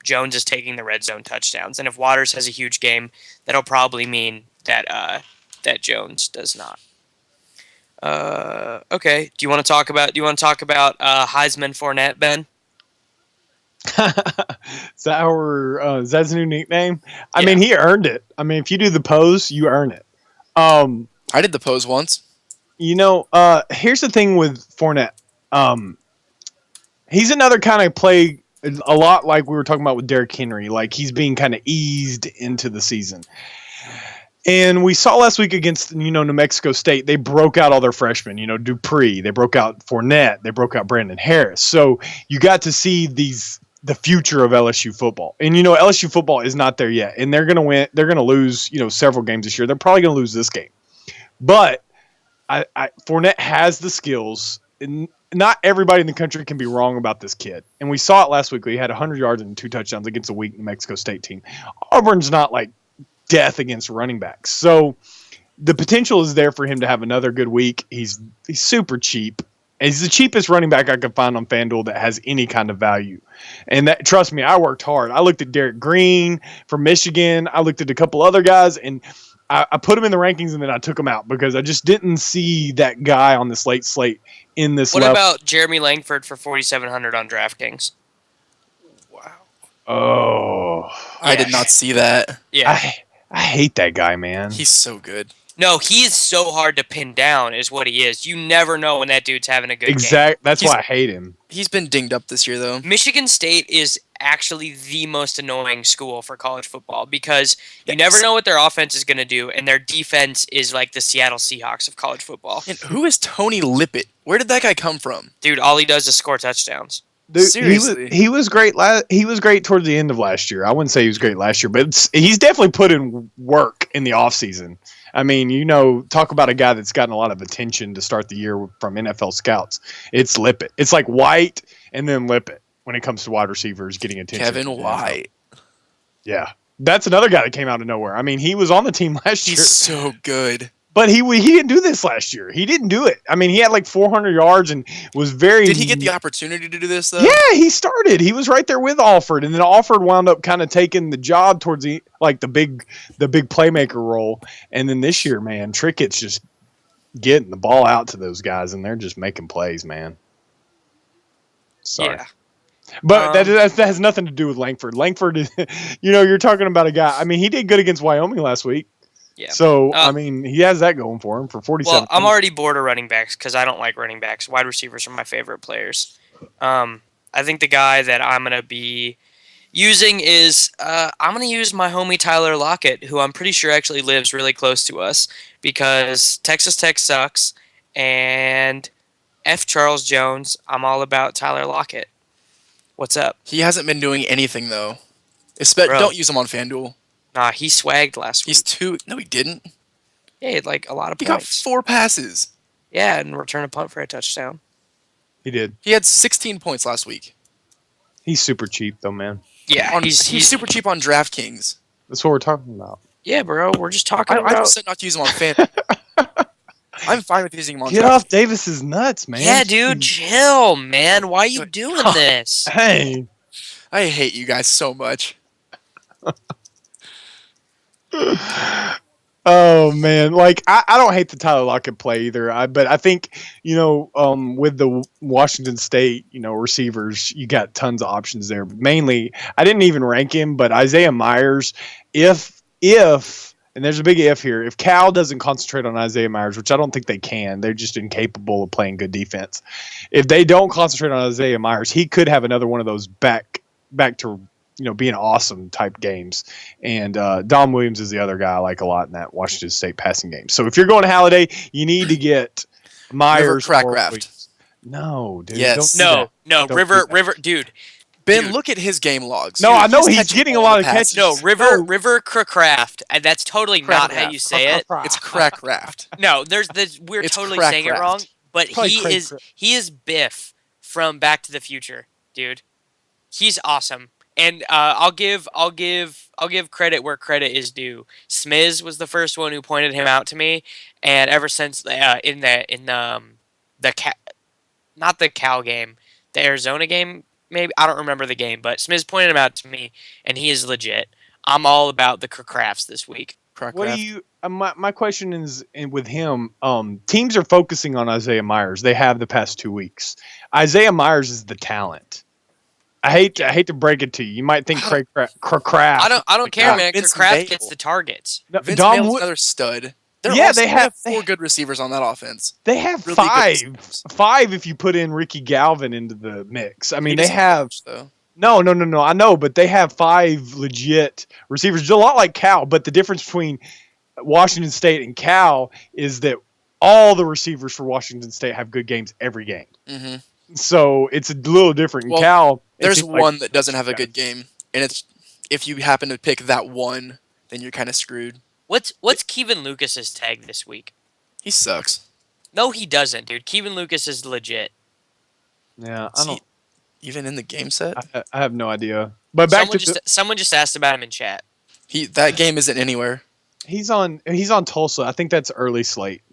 Jones is taking the red zone touchdowns. And if Waters has a huge game, that'll probably mean that that Jones does not. Okay. Do you want to talk about Heisman Fournette, Ben? Is that his new nickname? I Yeah. mean, he earned it. I mean, if you do the pose, you earn it. I did the pose once. Here's the thing with Fournette. He's another kind of play a lot like we were talking about with Derrick Henry. Like he's being kind of eased into the season. And we saw last week against, New Mexico State, they broke out all their freshmen, Dupree, they broke out Fournette, they broke out Brandon Harris. So you got to see the future of LSU football. And, LSU football is not there yet. And they're going to win. They're going to lose, several games this year. They're probably going to lose this game. But Fournette has the skills. And not everybody in the country can be wrong about this kid. And we saw it last week. He had 100 yards and 2 touchdowns against a weak New Mexico State team. Auburn's not like death against running backs. So the potential is there for him to have another good week. He's super cheap. He's the cheapest running back I could find on FanDuel that has any kind of value. And that, trust me, I worked hard. I looked at Derek Green from Michigan. I looked at a couple other guys, and I put him in the rankings, and then I took him out because I just didn't see that guy on this late slate in this What level. about Jeremy Langford for 4,700 on DraftKings? Oh. I did not see that. Yeah. I hate that guy, man. He's so good. No, he is so hard to pin down is what he is. You never know when that dude's having a good game. That's why I hate him. He's been dinged up this year, though. Michigan State is actually the most annoying school for college football because you never know what their offense is going to do, and their defense is like the Seattle Seahawks of college football. And who is Tony Lippett? Where did that guy come from? Dude, all he does is score touchdowns. Dude, Seriously. he was great. He was great towards the end of last year. I wouldn't say he was great last year, but he's definitely put in work in the offseason. I mean, talk about a guy that's gotten a lot of attention to start the year from NFL scouts. It's Lippett. It's like White and then Lippett when it comes to wide receivers getting attention. Kevin White. Yeah. That's another guy that came out of nowhere. I mean, he was on the team last year. He's so good. But he didn't do this last year. He didn't do it. I mean, he had like 400 yards and was very... Did he get the opportunity to do this, though? Yeah, he started. He was right there with Alford. And then Alford wound up kind of taking the job towards the big playmaker role. And then this year, man, Trickett's just getting the ball out to those guys, and they're just making plays, man. Sorry. Yeah. But that has nothing to do with Langford. Langford, is, you're talking about a guy. I mean, he did good against Wyoming last week. Yeah. So, I mean, he has that going for him for 47. Well, I'm already bored of running backs because I don't like running backs. Wide receivers are my favorite players. I think the guy that I'm going to be using is I'm going to use my homie Tyler Lockett, who I'm pretty sure actually lives really close to us because Texas Tech sucks. And F. Charles Jones, I'm all about Tyler Lockett. What's up? He hasn't been doing anything, though. Bro. Don't use him on FanDuel. Nah, he swagged last week. No, he didn't. Yeah, he had like a lot of He got points. 4 passes. Yeah, and return a punt for a touchdown. He did. He had 16 points last week. He's super cheap, though, man. Yeah, He's super cheap on DraftKings. That's what we're talking about. Yeah, bro, we're just talking I about... said not to use him on FanDuel. I'm fine with using him on Get DraftKings. off Davis's nuts, man. Yeah, dude, chill, man. Why are you doing this? Hey. I hate you guys so much. Oh man, like I don't hate the Tyler Lockett play either. But I think with the Washington State receivers, you got tons of options there. But mainly, I didn't even rank him, but Isaiah Myers, if and there's a big if here, if Cal doesn't concentrate on Isaiah Myers, which I don't think they can, they're just incapable of playing good defense. If they don't concentrate on Isaiah Myers, he could have another one of those back to being awesome type games. And Dom Williams is the other guy I like a lot in that Washington State passing game. So if you're going to Halliday, you need to get Myers. River Crackraft. No, dude. Yes. No, Don't River, do that. dude. Ben, Dude. Look at his game logs. No, I know he's catching getting a all lot the of passes. catches. No, River Craft, and that's totally not how you say it. It's Crackraft. No, we're It's totally saying it Crackraft. wrong. But Probably he is Biff from Back to the Future, dude. He's awesome. And I'll give credit where credit is due. Smiz was the first one who pointed him out to me, and ever since not the Cal game, the Arizona game. Maybe I don't remember the game, but Smiz pointed him out to me, and he is legit. I'm all about the Crafts this week. What do you? My question is with him. Teams are focusing on Isaiah Myers. They have the past 2 weeks. Isaiah Myers is the talent. I hate to break it to you. You might think Craig Kraft. I don't care, man. Vince Kraft Mayle. gets the targets. Vince Dom Mayo's Wood- another stud. Yeah, They they have have four good receivers on that offense. They have Really good five. receivers. Five if you put in Ricky Galvin into the mix. I mean, He they doesn't have catch, though. no. I know, but they have five legit receivers. Just a lot like Cal, but the difference between Washington State and Cal is that all the receivers for Washington State have good games every game. Mm-hmm. So it's a little different. In Well, Cal, it There's seems like- one that doesn't have a good game, and it's if you happen to pick that one, then you're kind of screwed. What's Kevin Lucas's tag this week? He sucks. No, he doesn't, dude. Kevin Lucas is legit. Yeah, Is he even in the game set? I have no idea. But back Someone just asked about him in chat. That game isn't anywhere. he's on Tulsa. I think that's early slate.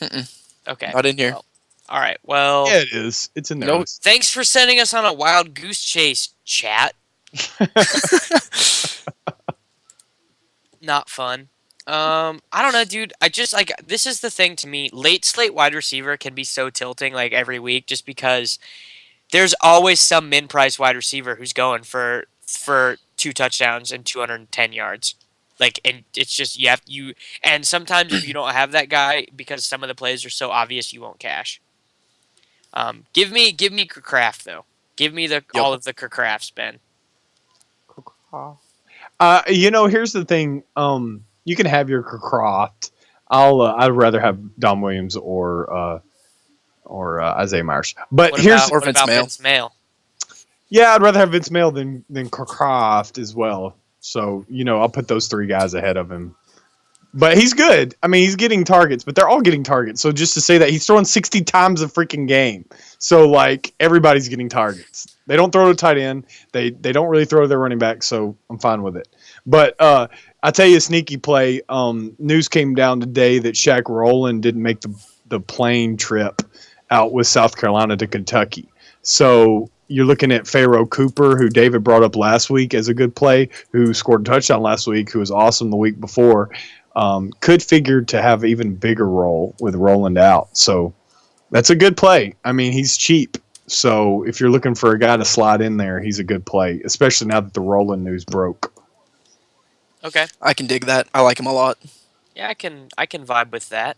Okay. Not in here. Well, all right. Well, Yeah, it is. It's in there. No. thanks for sending us on a wild goose chase, chat. Not fun. I don't know, dude. I just like this is the thing to me. Late slate wide receiver can be so tilting like every week just because there's always some min price wide receiver who's going for 2 touchdowns and 210 yards. Like, and it's just and sometimes if you don't have that guy because some of the plays are so obvious, you won't cash. Give me Kraft though. Give me all of the Krafts, Ben. Here's the thing. You can have your Croft. I'd rather have Dom Williams or Isaiah Myers. But What here's about Vince Mayle? yeah, I'd rather have Vince Mayle than Croft as well. So I'll put those three guys ahead of him. But he's good. I mean, he's getting targets, but they're all getting targets. So just to say that he's throwing 60 times a freaking game. So like everybody's getting targets. They don't throw to tight end. They don't really throw to their running back. So I'm fine with it. But I tell you a sneaky play. News came down today that Shaq Rowland didn't make the plane trip out with South Carolina to Kentucky. So you're looking at Pharaoh Cooper, who David brought up last week as a good play, who scored a touchdown last week, who was awesome the week before. Could figure to have even bigger role with Rowland out. So that's a good play. I mean, he's cheap. So if you're looking for a guy to slide in there, he's a good play, especially now that the Rowland news broke. Okay. I can dig that. I like him a lot. Yeah, I can vibe with that.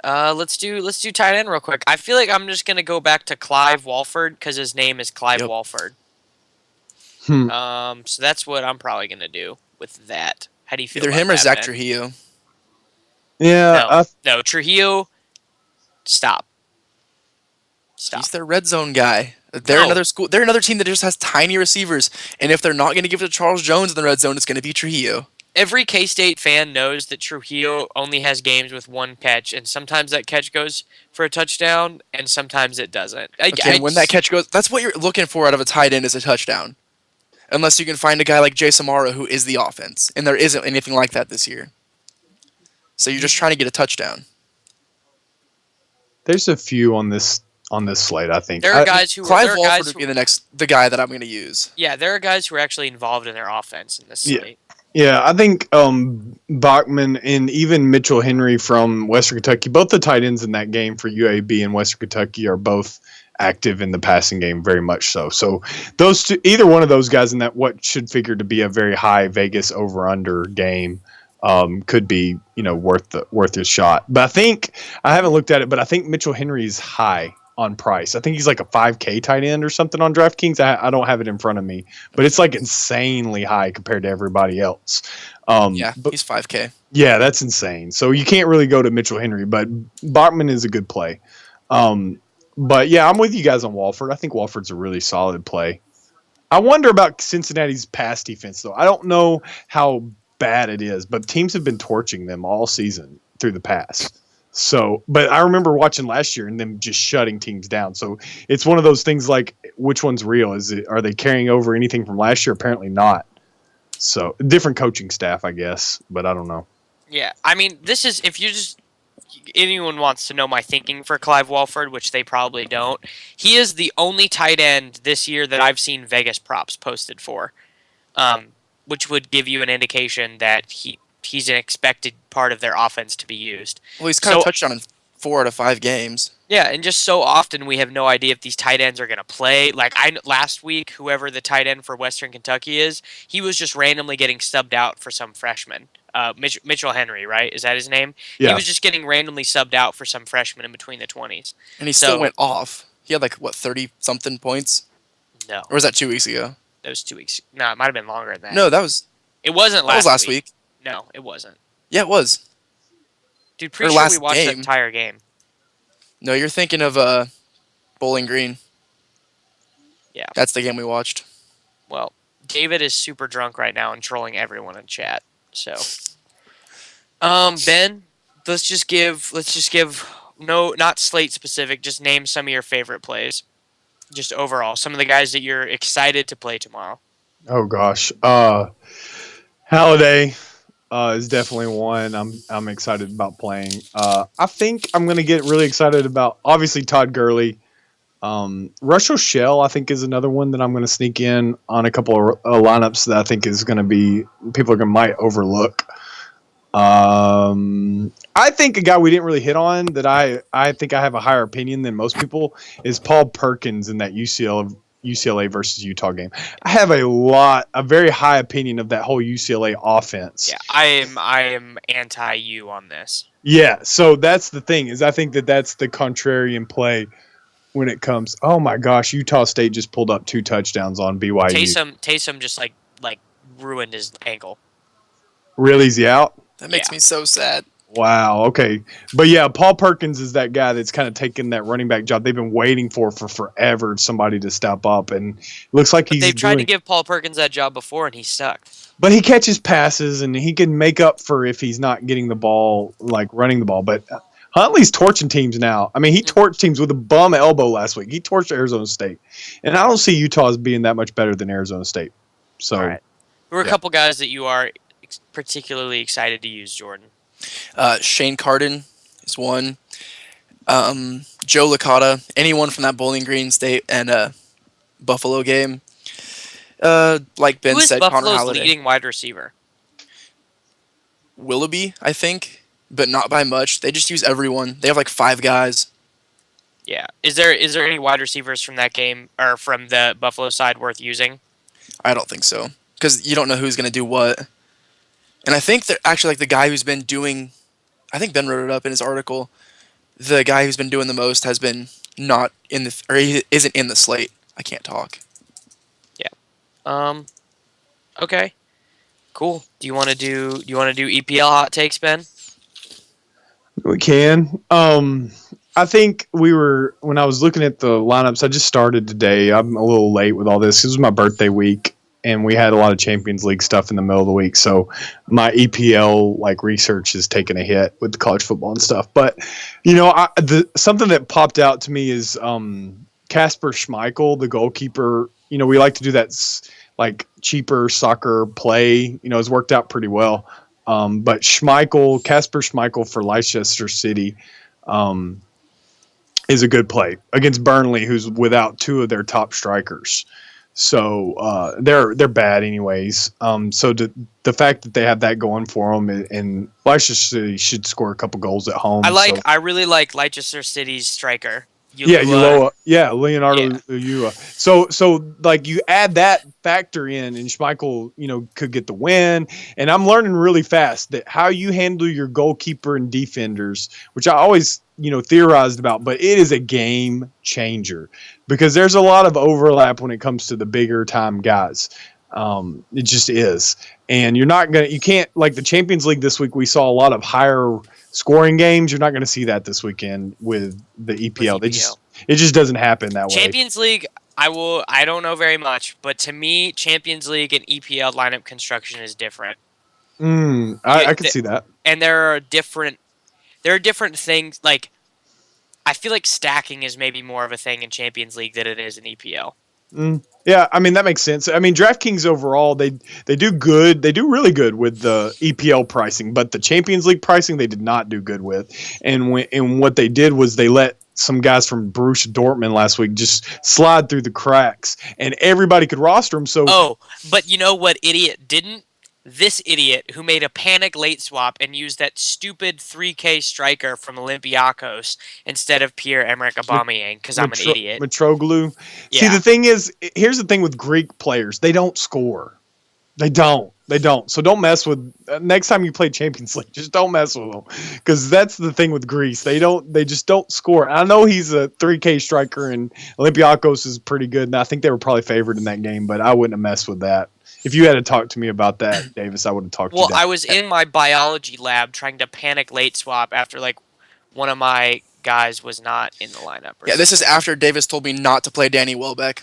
Let's do tight end real quick. I feel like I'm just gonna go back to Clive Walford because his name is Clive Walford. So that's what I'm probably gonna do with that. How do you feel? Either about him or that, Zach Ben? Trujillo. Yeah. No, Trujillo. Stop. He's their red zone guy. They're another school. They're another team that just has tiny receivers. And if they're not going to give it to Charles Jones in the red zone, it's going to be Trujillo. Every K-State fan knows that Trujillo only has games with one catch, and sometimes that catch goes for a touchdown, and sometimes it doesn't. When that catch goes, that's what you're looking for out of a tight end is a touchdown. Unless you can find a guy like Jay Samara who is the offense, and there isn't anything like that this year. So you're just trying to get a touchdown. There's a few on this slate, I think. There are guys who Clive Walford would be the guy that I'm going to use. Yeah, there are guys who are actually involved in their offense in this slate. Yeah, I think Bachman and even Mitchell Henry from Western Kentucky, both the tight ends in that game for UAB and Western Kentucky are both active in the passing game, very much so. So those two, either one of those guys in that what should figure to be a very high Vegas over/under game could be worth a shot. But I think I haven't looked at it, but I think Mitchell Henry is high on price. I think he's like a 5K tight end or something on DraftKings. I don't have it in front of me, but it's like insanely high compared to everybody else. But he's 5K. Yeah, that's insane. So you can't really go to Mitchell Henry, but Bachman is a good play. But yeah, I'm with you guys on Walford. I think Walford's a really solid play. I wonder about Cincinnati's pass defense, though. I don't know how bad it is, but teams have been torching them all season through the pass. So, but I remember watching last year and them just shutting teams down. So it's one of those things like, which one's real? Are they carrying over anything from last year? Apparently not. So different coaching staff, I guess, but I don't know. Yeah, I mean, this is if you just anyone wants to know my thinking for Clive Walford, which they probably don't, he is the only tight end this year that I've seen Vegas props posted for, which would give you an indication that he's an expected part of their offense to be used. Well, he's kind of So touched on in 4 out of 5 games. yeah, and just so often we have no idea if these tight ends are going to play. Like last week, whoever the tight end for Western Kentucky is, he was just randomly getting subbed out for some freshman. Mitchell Henry, right? Is that his name? Yeah. He was just getting randomly subbed out for some freshman in between the 20s. And he still went off. He had 30-something points? No. Or was that 2 weeks ago? That was 2 weeks. No, it might have been longer than that. No, that was last week. No, it wasn't. Yeah, it was. Dude, pretty sure we last watched the game. entire game. No, you're thinking of Bowling Green. Yeah. That's the game we watched. Well, David is super drunk right now and trolling everyone in chat. So, Ben, let's just give no, not slate specific, just name some of your favorite plays. Just overall, some of the guys that you're excited to play tomorrow. Oh gosh, Halliday is definitely one I'm excited about playing. I think I'm gonna get really excited about obviously Todd Gurley. Russell Shell I think is another one that I'm gonna sneak in on a couple of lineups that I think is gonna be people might overlook. I think a guy we didn't really hit on that I think I have a higher opinion than most people is Paul Perkins in that UCLA versus Utah game. I have a very high opinion of that whole UCLA offense. Yeah, I am anti you on this. Yeah, so that's the thing is I think that's the contrarian play when it comes. Oh my gosh, Utah State just pulled up 2 touchdowns on BYU. Taysom just like ruined his ankle. Really, is he out? That makes me so sad. Wow. Okay. But yeah, Paul Perkins is that guy that's kind of taken that running back job they've been waiting for forever, somebody to step up, and it looks like They've tried to give Paul Perkins that job before, and he stuck. But he catches passes, and he can make up for if he's not getting the ball, running the ball. But Huntley's torching teams now. I mean, he torched teams with a bum elbow last week. He torched Arizona State, and I don't see Utah as being that much better than Arizona State. So, all right. Who are a couple guys that you are particularly excited to use, Jordan? Shane Carden is one. Joe Licata, anyone from that Bowling Green State and Buffalo game. Like Ben said, Connor Buffalo's Halliday. leading wide receiver? Willoughby, I think, but not by much. They just use everyone. They have 5 guys. Yeah. Is there any wide receivers from that game or from the Buffalo side worth using? I don't think so, because you don't know who's going to do what. And I think that actually the guy who's been doing, I think Ben wrote it up in his article, the guy who's been doing the most has been not in the, or he isn't in the slate. I can't talk. Yeah. Okay. Cool. Do you want to do EPL hot takes, Ben? we can. I think when I was looking at the lineups, I just started today. I'm a little late with all this. This was my birthday week, and we had a lot of Champions League stuff in the middle of the week. So my EPL research is taking a hit with the college football and stuff. But something that popped out to me is Kasper Schmeichel, the goalkeeper. We like to do that cheaper soccer play. Has worked out pretty well. But Kasper Schmeichel for Leicester City is a good play against Burnley, who's without 2 of their top strikers. So they're bad anyways. So the fact that they have that going for them, and Leicester City should score a couple goals at home. I really like Leicester City's striker. Leonardo Ulloa. So you add that factor in, and Schmeichel, could get the win. And I'm learning really fast that how you handle your goalkeeper and defenders, which I always theorized about, but it is a game changer because there's a lot of overlap when it comes to the bigger time guys. It just is. And you can't the Champions League this week, we saw a lot of higher scoring games. You're not going to see that this weekend with the EPL. It just doesn't happen that way. Champions League, I don't know very much, but to me, Champions League and EPL lineup construction is different. I can see that. And there are different things. I feel like stacking is maybe more of a thing in Champions League than it is in EPL. Yeah, I mean that makes sense. I mean DraftKings overall they do good. They do really good with the EPL pricing, but the Champions League pricing they did not do good with. And what they did was they let some guys from Borussia Dortmund last week just slide through the cracks, and everybody could roster them. So Oh, but you know what idiot didn't? This idiot who made a panic late swap and used that stupid 3K striker from Olympiacos instead of Pierre-Emerick Aubameyang because I'm an idiot. Mitroglou. See, Yeah. the thing is, here's the thing with Greek players: they don't score. They don't. They don't. So don't mess with. Next time you play Champions League, just don't mess with them, because that's the thing with Greece. They don't. They just don't score. I know he's a 3K striker, and Olympiacos is pretty good, and I think they were probably favored in that game. But I wouldn't have messed with that. If you had to talk to me about that, Davis, I would have talked to you. Well, I was in my biology lab trying to panic late swap after like one of my guys was not in the lineup. Yeah, this is after Davis told me not to play Danny Welbeck.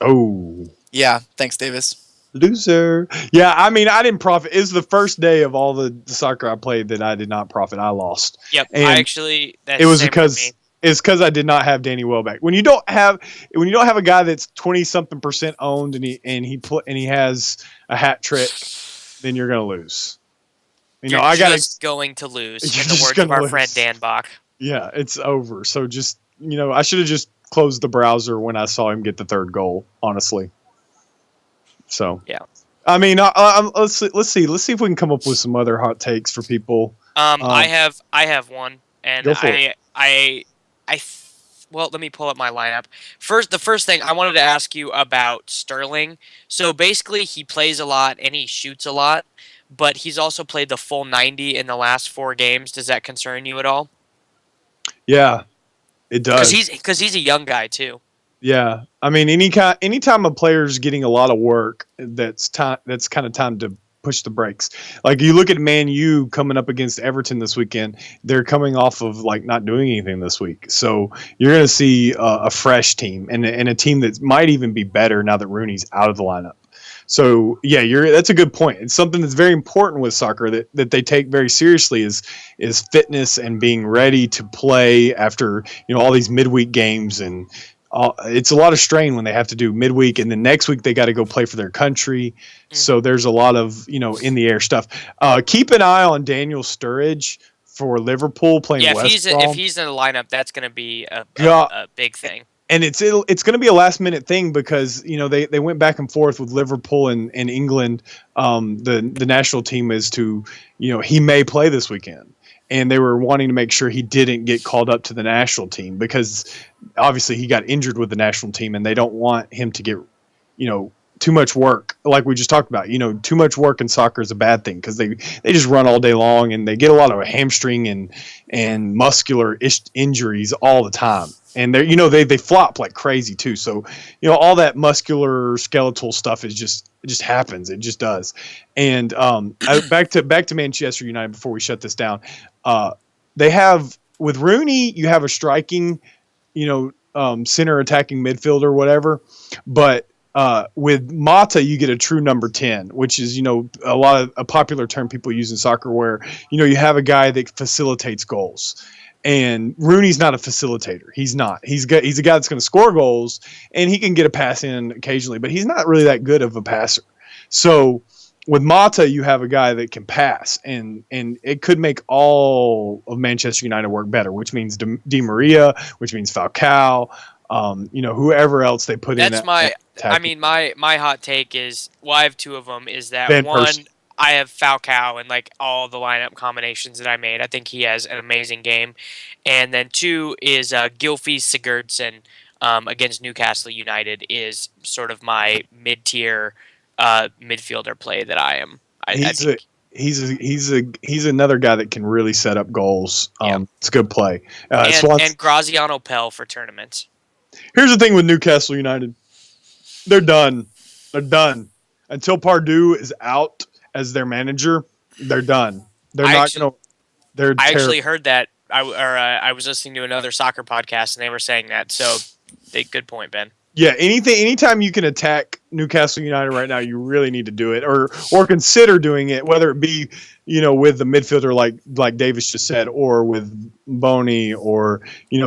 Oh. Yeah, thanks, Davis. Loser. Yeah, I mean, I didn't profit. It's the first day of all the soccer I played that I did not profit. I lost. Yep, And I actually. That's it was the same because with me. it's because I did not have Danny Welbeck. When you don't have a guy that's 20-something% owned and he has a hat trick, then you're gonna lose. You're I got just going to lose. You're In the just words of gonna our friend lose. Dan Bach. Yeah, it's over. So just I should have just closed the browser when I saw him get the third goal. Honestly. So Yeah. I mean, let's see if we can come up with some other hot takes for people. I have one, and Go for it. well, let me pull up my lineup. The first thing I wanted to ask you about Sterling. So basically, he plays a lot and he shoots a lot, but he's also played the full 90 in the last 4 games. Does that concern you at all? Yeah, it does. Because he's a young guy too. Yeah, I mean, anytime a player's getting a lot of work, that's kind of time to push the brakes. Like you look at Man U coming up against Everton this weekend, they're coming off of like not doing anything this week, so you're going to see a fresh team and a team that might even be better now that Rooney's out of the lineup. So yeah, that's a good point. It's something that's very important with soccer that they take very seriously is fitness and being ready to play after all these midweek games and. It's a lot of strain when they have to do midweek and then next week they got to go play for their country. So there's a lot of in the air stuff. Keep an eye on Daniel Sturridge for Liverpool playing West Brom. If he's in the lineup, that's going to be a big thing. And it's going to be a last minute thing because they went back and forth with Liverpool and England. The national team is to he may play this weekend. And they were wanting to make sure he didn't get called up to the national team because obviously he got injured with the national team and they don't want him to get, too much work. Like we just talked about, too much work in soccer is a bad thing because they just run all day long and they get a lot of hamstring and muscular injuries all the time. And they flop like crazy too. So, all that muscular skeletal stuff is just happens. It just does. And back to Manchester United before we shut this down. They have with Rooney, you have a striking, center attacking midfielder or whatever. But with Mata, you get a true number 10, which is, a popular term people use in soccer where, you have a guy that facilitates goals. And Rooney's not a facilitator. He's not. He's a guy that's going to score goals, and he can get a pass in occasionally, but he's not really that good of a passer. So with Mata, you have a guy that can pass, and it could make all of Manchester United work better, which means Di Maria, which means Falcao, whoever else they put in. That's my hot take is, well, I have 2 of them, is that Van one, Persie. I have Falcao and like all the lineup combinations that I made. I think he has an amazing game. And then 2 is Gylfi Sigurdsson against Newcastle United is sort of my mid-tier midfielder play that I am. I think. He's another guy that can really set up goals. It's a good play. And Graziano Pell for tournaments. Here's the thing with Newcastle United. They're done. They're done. Until Pardew is out as their manager, they're done. They're not going to. They're. I actually heard that. I was listening to another soccer podcast and they were saying that. So, good point, Ben. Yeah, anytime you can attack Newcastle United right now, you really need to do it, or consider doing it. Whether it be with the midfielder like Davis just said, or with Boney, or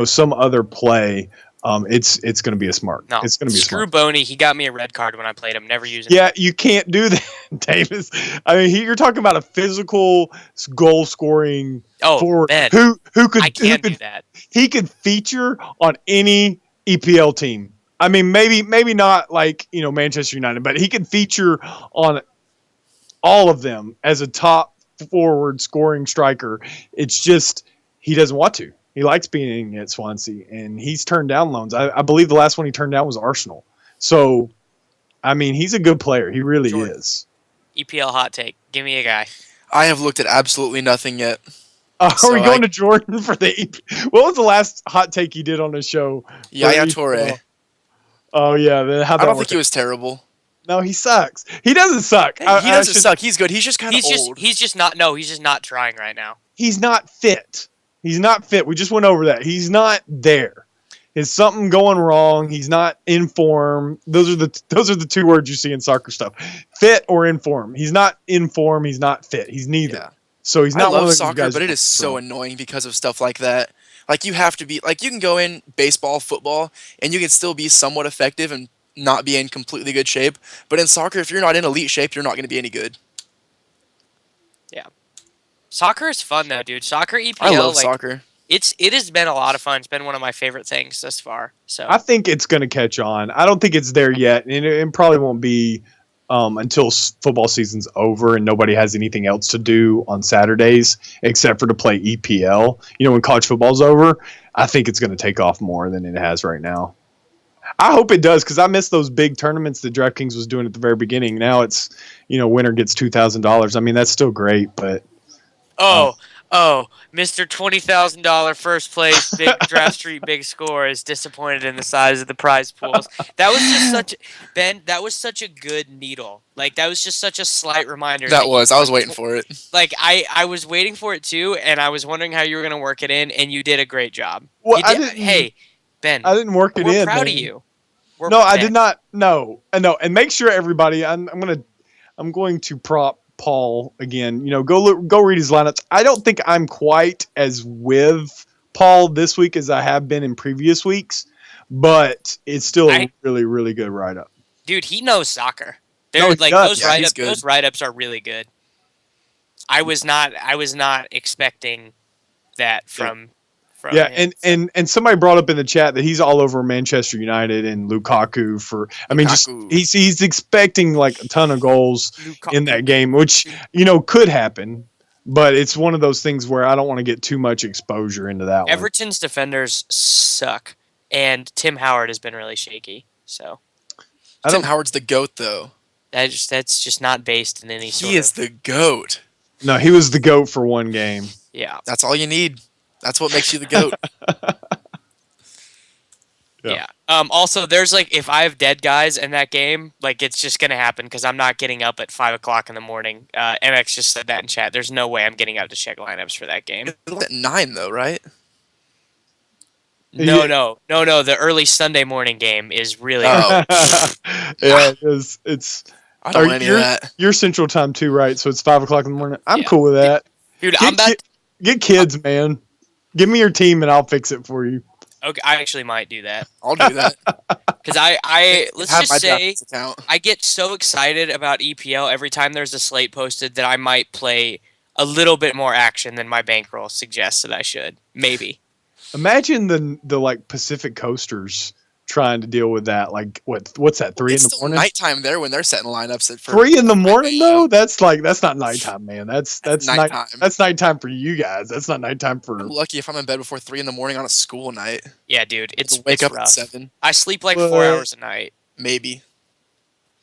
some other play. it's going to be a smart. No, It's going to be screw smart. Boney. He got me a red card when I played him. Never using him. Yeah, you can't do that, Davis. I mean, you're talking about a physical goal scoring forward Ben, who could I can't who do could that. he could feature on any EPL team. I mean, maybe not like Manchester United, but he could feature on all of them as a top forward scoring striker. It's just he doesn't want to. He likes being at Swansea, and he's turned down loans. I believe the last one he turned down was Arsenal. So, I mean, he's a good player. He really Jordan. is. EPL hot take. Give me a guy. I have looked at absolutely nothing yet. Are So we going to Jordan for the EP? What was the last hot take he did on the show? Yaya For Toure. EPL? Oh, yeah. I don't think he was terrible. No, he sucks. He doesn't suck. He doesn't suck. He's good. He's just kind of old. He's just not. No, he's just not trying right now. He's not fit. He's not fit. We just went over that. He's not there. Is something going wrong? He's not in form. Those are the two words you see in soccer stuff: fit or in form. He's not in form. He's not fit. He's neither. Yeah. So he's not. I one of love those soccer, guys but it is so annoying because of stuff like that. Like you have to be like you can go in baseball, football, and you can still be somewhat effective and not be in completely good shape. But in soccer, if you're not in elite shape, you're not going to be any good. Yeah. Soccer is fun though, dude. Soccer EPL. I love soccer. It has been a lot of fun. It's been one of my favorite things thus far. So I think it's going to catch on. I don't think it's there yet, and it probably won't be until football season's over and nobody has anything else to do on Saturdays except for to play EPL. When college football's over, I think it's going to take off more than it has right now. I hope it does because I miss those big tournaments that DraftKings was doing at the very beginning. Now it's, winner gets $2,000. I mean, that's still great, but Mr. $20,000 first place, big draft street, big score is disappointed in the size of the prize pools. That was just that was such a good needle. Like that was just such a slight reminder. I was waiting for it. Like I was waiting for it too, and I was wondering how you were going to work it in, and you did a great job. Well, Hey, Ben, I didn't work it in. We're proud man. of you. I did not. No, and make sure everybody. I'm going to prop Paul again. Go read his lineups. I don't think I'm quite as with Paul this week as I have been in previous weeks, but it's still a really, really good write up. Dude, he knows soccer. Those write-ups are really good. I was not expecting that from him. And somebody brought up in the chat that he's all over Manchester United and Lukaku he's expecting like a ton of goals in that game, which could happen, but it's one of those things where I don't want to get too much exposure into that one. Everton's defenders suck, and Tim Howard has been really shaky. So Tim Howard's the GOAT though. That's just not based in any sort of... He is the GOAT. No, he was the GOAT for one game. Yeah. That's all you need. That's what makes you the GOAT. Yeah. Also, there's if I have dead guys in that game, it's just gonna happen because I'm not getting up at 5 o'clock in the morning. MX just said that in chat. There's no way I'm getting up to check lineups for that game. It's at 9 though, right? No. The early Sunday morning game is really. Yeah, it's. I don't want any of that. You're Central Time too, right? So it's 5 o'clock in the morning. I'm cool with that, dude. Get kids, man. Give me your team and I'll fix it for you. Okay, I actually might do that. I'll do that. Because let's just say I get so excited about EPL every time there's a slate posted that I might play a little bit more action than my bankroll suggests that I should. Maybe. Imagine the Pacific Coasters trying to deal with that. What's that? 3 in the morning? Nighttime there when they're setting lineups at 3 in the morning though. That's not nighttime, man. That's nighttime. That's nighttime for you guys. That's not nighttime for. I'm lucky if I'm in bed before 3 in the morning on a school night. Yeah, dude, it's wake up rough. at 7. I sleep 4 hours a night. Maybe.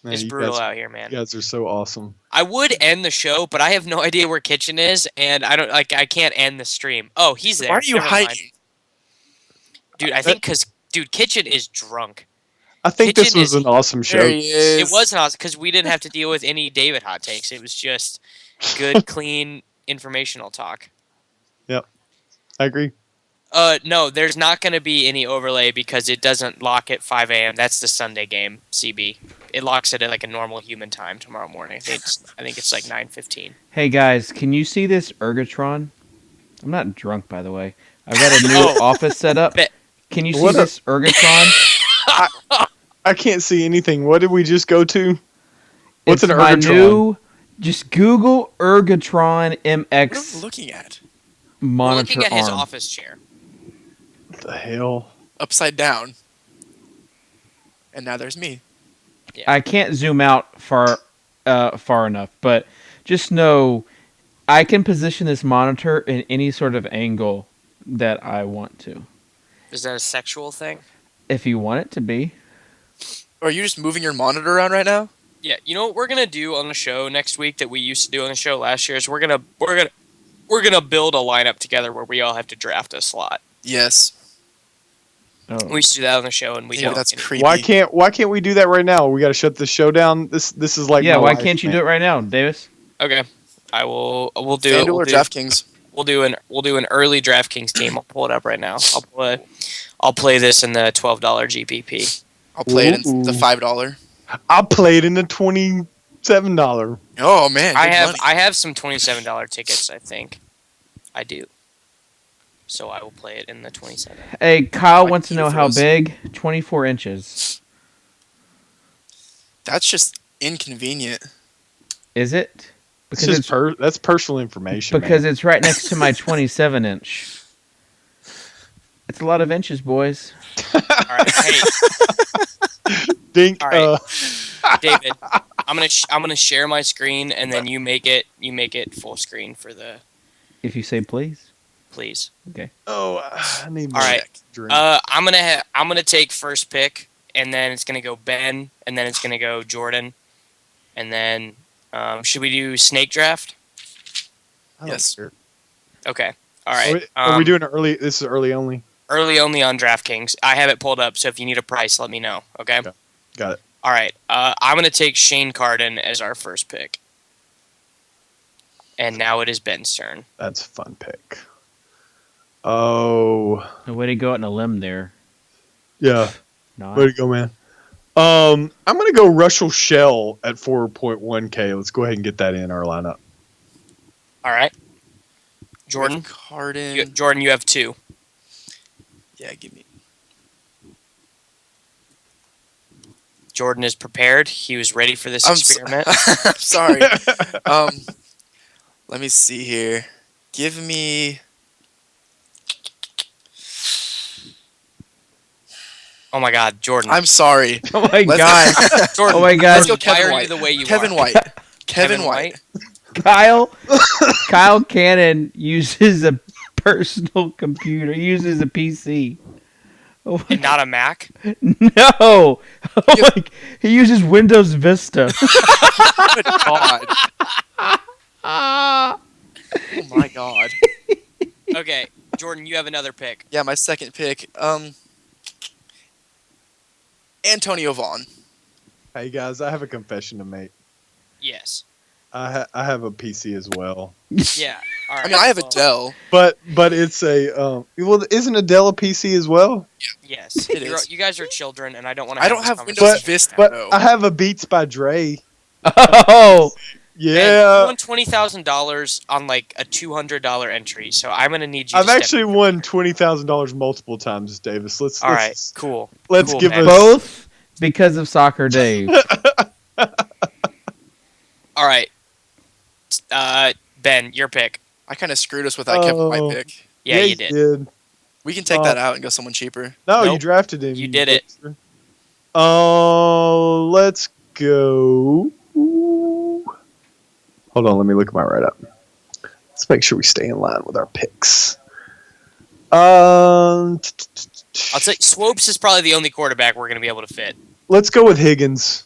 Man, it's brutal out here, man. You guys are so awesome. I would end the show, but I have no idea where Kitchen is, and I can't end the stream. Oh, he's there. Why are you hiding? Dude, I think because Kitchen is drunk. I think this was an awesome show. There he is. It was an awesome because we didn't have to deal with any David hot takes. It was just good, clean, informational talk. Yep, I agree. No, there's not going to be any overlay because it doesn't lock at 5 a.m. That's the Sunday game, CB. It locks it at a normal human time tomorrow morning. I think it's 9:15. Hey guys, can you see this Ergotron? I'm not drunk, by the way. I've got a new office set up. Can you see What a- this Ergotron? I can't see anything. What did we just go to? What's It's an my Ergotron? new. Just Google Ergotron What are we MX looking at? We're monitor looking at his arm. office chair. What the hell? Upside down. And now there's me. I can't zoom out far enough, but just know I can position this monitor in any sort of angle that I want to. Is that a sexual thing? If you want it to be. Are you just moving your monitor around right now? Yeah. You know what we're gonna do on the show next week that we used to do on the show last year is we're gonna build a lineup together where we all have to draft a slot. Yes. Oh. We used to do that on the show, and we Ew, don't. that's creepy. Why can't we do that right now? We got to shut the show down. This is like Yeah, my why life, can't you man. do it right now, Davis? Okay. I will. We'll do it. FanDuel or DraftKings? We'll do an early DraftKings team. I'll pull it up right now. I'll play this in the $12 GPP. I'll play it in the Ooh. $5. I played in the $27. Oh man, good money. I have some $27 tickets. I think I do. So I will play it in the 27. Hey, Kyle My wants to know key how froze. big. 24 inches. That's just inconvenient. Is it? It's Because just that's personal information. because it's right next to my 27 inch. It's a lot of inches, boys. All right, hey Dink. all right. David, I'm gonna share my screen and then you make it full screen for the If you say please. please. I need All more right. drink. I'm gonna take first pick and then it's gonna go Ben and then it's gonna go Jordan and then should we do snake draft? I don't yes. care. Okay. All Are right. are we doing an early? This is early only. Early only on DraftKings. I have it pulled up, so if you need a price, let me know. Okay. Okay. Got it. All right. I'm gonna take Shane Carden as our first pick, and now it is Ben's turn. That's a fun pick. Oh No way to go out on a limb there. yeah, Not. way to go, man. I'm gonna go Russell Shell at 4.1K. Let's go ahead and get that in our lineup. All right. Jordan. Carden. Jordan, you have two. Yeah, give me. Jordan is prepared. He was ready for this experiment. I'm sorry. Let me see here. Give me. Oh my God, Jordan. I'm sorry. Oh my Let's- god. Jordan. Oh my God. Let's go Why Kevin are you White. the way you Kevin are? White. Kevin White. Kyle Cannon uses a personal computer. He uses a PC. Oh And not a Mac. no. Oh my, he uses Windows Vista. Good God. Oh my God. Okay, Jordan, you have another pick. Yeah, my second pick. Antonio Vaughn. Hey guys, I have a confession to make. Yes. I have a PC as well, Yeah. All right. I mean, I have well, a Dell. but it's a well, isn't Adele a PC as well? Yes. It is. You guys are children, and I don't want to. I don't have this Windows conversation. Vista, But though. I have a Beats by Dre. Oh. And you Yeah, won $20,000 on like a $200 entry, so I'm gonna need you. I've to step actually in. won $20,000 multiple times, Davis. All right. Cool. Let's Cool, give man. us Both because of Soccer Dave. All right. Ben, your pick. I kind of screwed us with that Kevin White Oh. pick. Yeah, you did. We can take Oh. that out and go someone cheaper. No, you Nope. drafted him. You did it. hipster. Let's go. Hold on, let me look at my write up. Let's make sure we stay in line with our picks. I'll say Swopes is probably the only quarterback we're gonna be able to fit. Let's go with Higgins.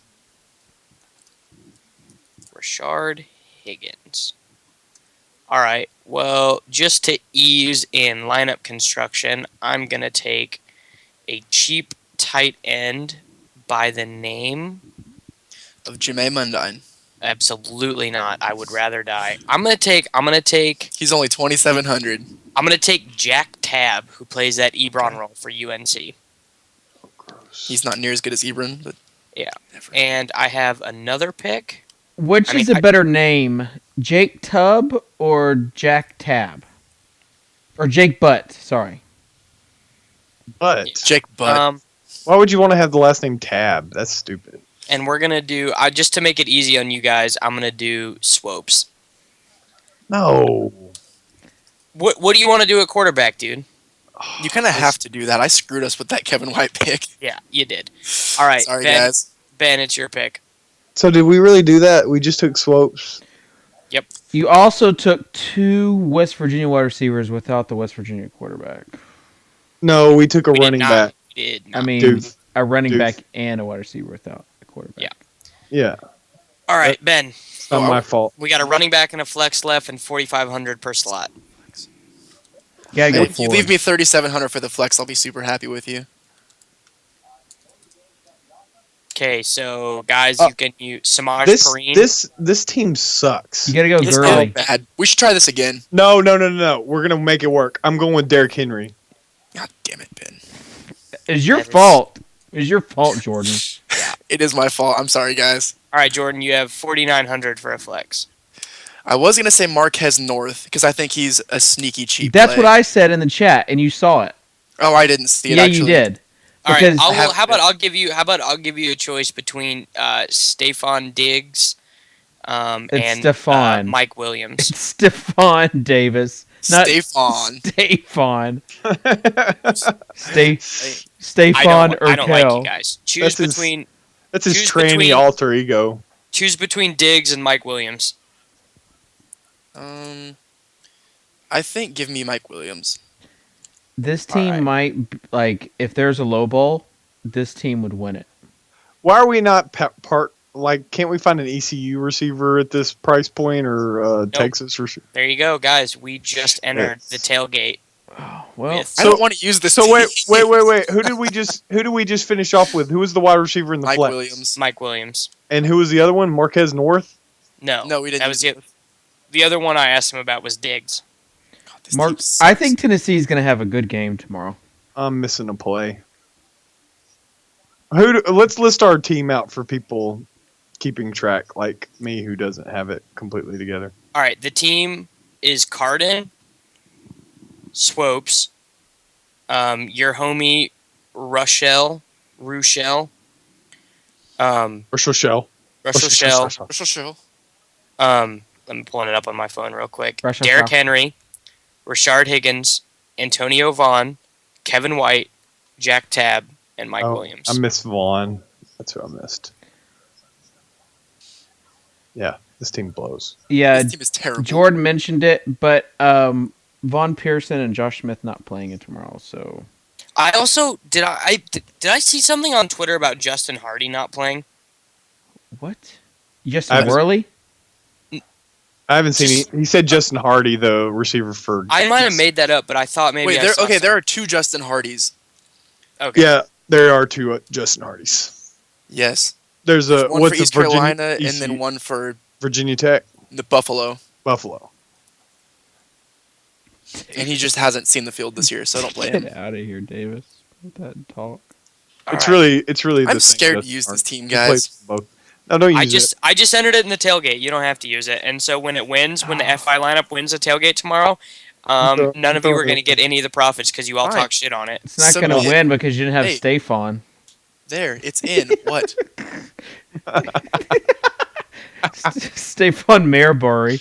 Rashard Higgins. All right. Well, just to ease in lineup construction, I'm going to take a cheap tight end by the name. Of Jameis Mundine. Absolutely not. I would rather die. I'm going to take He's only 2,700. Jack Tabb, who plays that Ebron role for UNC. He's not near as good as Ebron, but Yeah. never. And I have another pick. Which I mean, is a I- better name? Jake Tubb or Jack Tab? Or Jake Butt, sorry. But Jake Butt. why would you want to have the last name Tab? That's stupid. And we're gonna do just to make it easy on you guys. I'm gonna do Swopes. No. What do you want to do at quarterback, dude? You kind of have to do that. I screwed us with that Kevin White pick. Yeah, you did. All right, Sorry, Ben. guys. Ben, it's your pick. So did we really do that? We just took Swopes. You also took 2 West Virginia wide receivers without the West Virginia quarterback. No, we took a We did running not. back. We did I not. mean, Deuce. a running Deuce. back and a wide receiver without a quarterback. Yeah. Yeah, All right, Ben. it's not my fault. We got a running back and a flex left, and 4,500 per slot. You gotta go If you forward. leave me 3,700 for the flex, I'll be super happy with you. Okay, so guys, you can use Samaj This Kareem. this team sucks. You gotta go It's Gurley. Bad. We should try this again. No. We're gonna make it work. I'm going with Derrick Henry. God damn it, Ben. It's your That is- fault. It's your fault, Jordan. It is my fault. I'm sorry, guys. All right, Jordan, you have 4,900 for a flex. I was going to say Marquez North because I think he's a sneaky cheap That's play. what I said in the chat, and you saw it. Oh, I didn't see it, Yeah, actually. you did. All right, Because- how about I'll give you a choice between Stephon Diggs and Stephon. Mike Williams. It's Stephon Davis. Not Stephon. Stephon. I Stephon don't like you Urkel. guys. Choose That's his- between That's his Choose tranny between- alter ego. Diggs and Mike Williams. I think give me Mike Williams. This team Alright. might, if there's a low ball, this team would win it. Why are we not can't we find an ECU receiver at this price point or Texas receiver? There you go, guys. We just entered the tailgate. Well, with I don't want to use this. So wait. team. Who did we just finish off with? Who was the wide receiver in the Mike flex? Williams. Mike Williams. And who was the other one? Marquez North. No, No, we didn't. That was use the other one I asked him about was Diggs. God, this Mark, team sucks. I think Tennessee's going to have a good game tomorrow. I'm missing a play. Let's list our team out for people keeping track, like me, who doesn't have it completely together. All right, the team is Cardin, Swopes, your homie Rochelle, Russell Shell. Russell. Let me pull it up on my phone real quick. Russell Derrick Shell. Henry, Rashard Higgins, Antonio Vaughn, Kevin White, Jack Tabb, and Mike Williams. I missed Vaughn. That's who I missed. Yeah, this team blows. Yeah, This team is terrible. Jordan mentioned it, but Von Pearson and Josh Smith not playing it tomorrow, so... I also did I see something on Twitter about Justin Hardy not playing? What? Justin Worley? I haven't seen. He said Justin Hardy, the receiver for. I might have made that up, but I thought maybe. Wait, I saw there are 2 Justin Hardys. Okay. Yeah, there are 2 Justin Hardys. Yes. There's a One what's for East a Virginia, Carolina and ECU then one for Virginia Tech, the Buffalo. Buffalo. And he just hasn't seen the field this year, so don't blame him. Get out of here, Davis. With that talk. All It's right. really. I'm the thing, scared to Justin use this Hardy. team, He plays guys. both. No, don't use I just entered it in the tailgate. You don't have to use it. And so when it wins, when the FI lineup wins the tailgate tomorrow, none of you are going to get any of the profits because you all Fine. talk shit on it. It's not So going to bad. win because you didn't have Hey. Stephon. There, it's in. What? Stephon Marbury.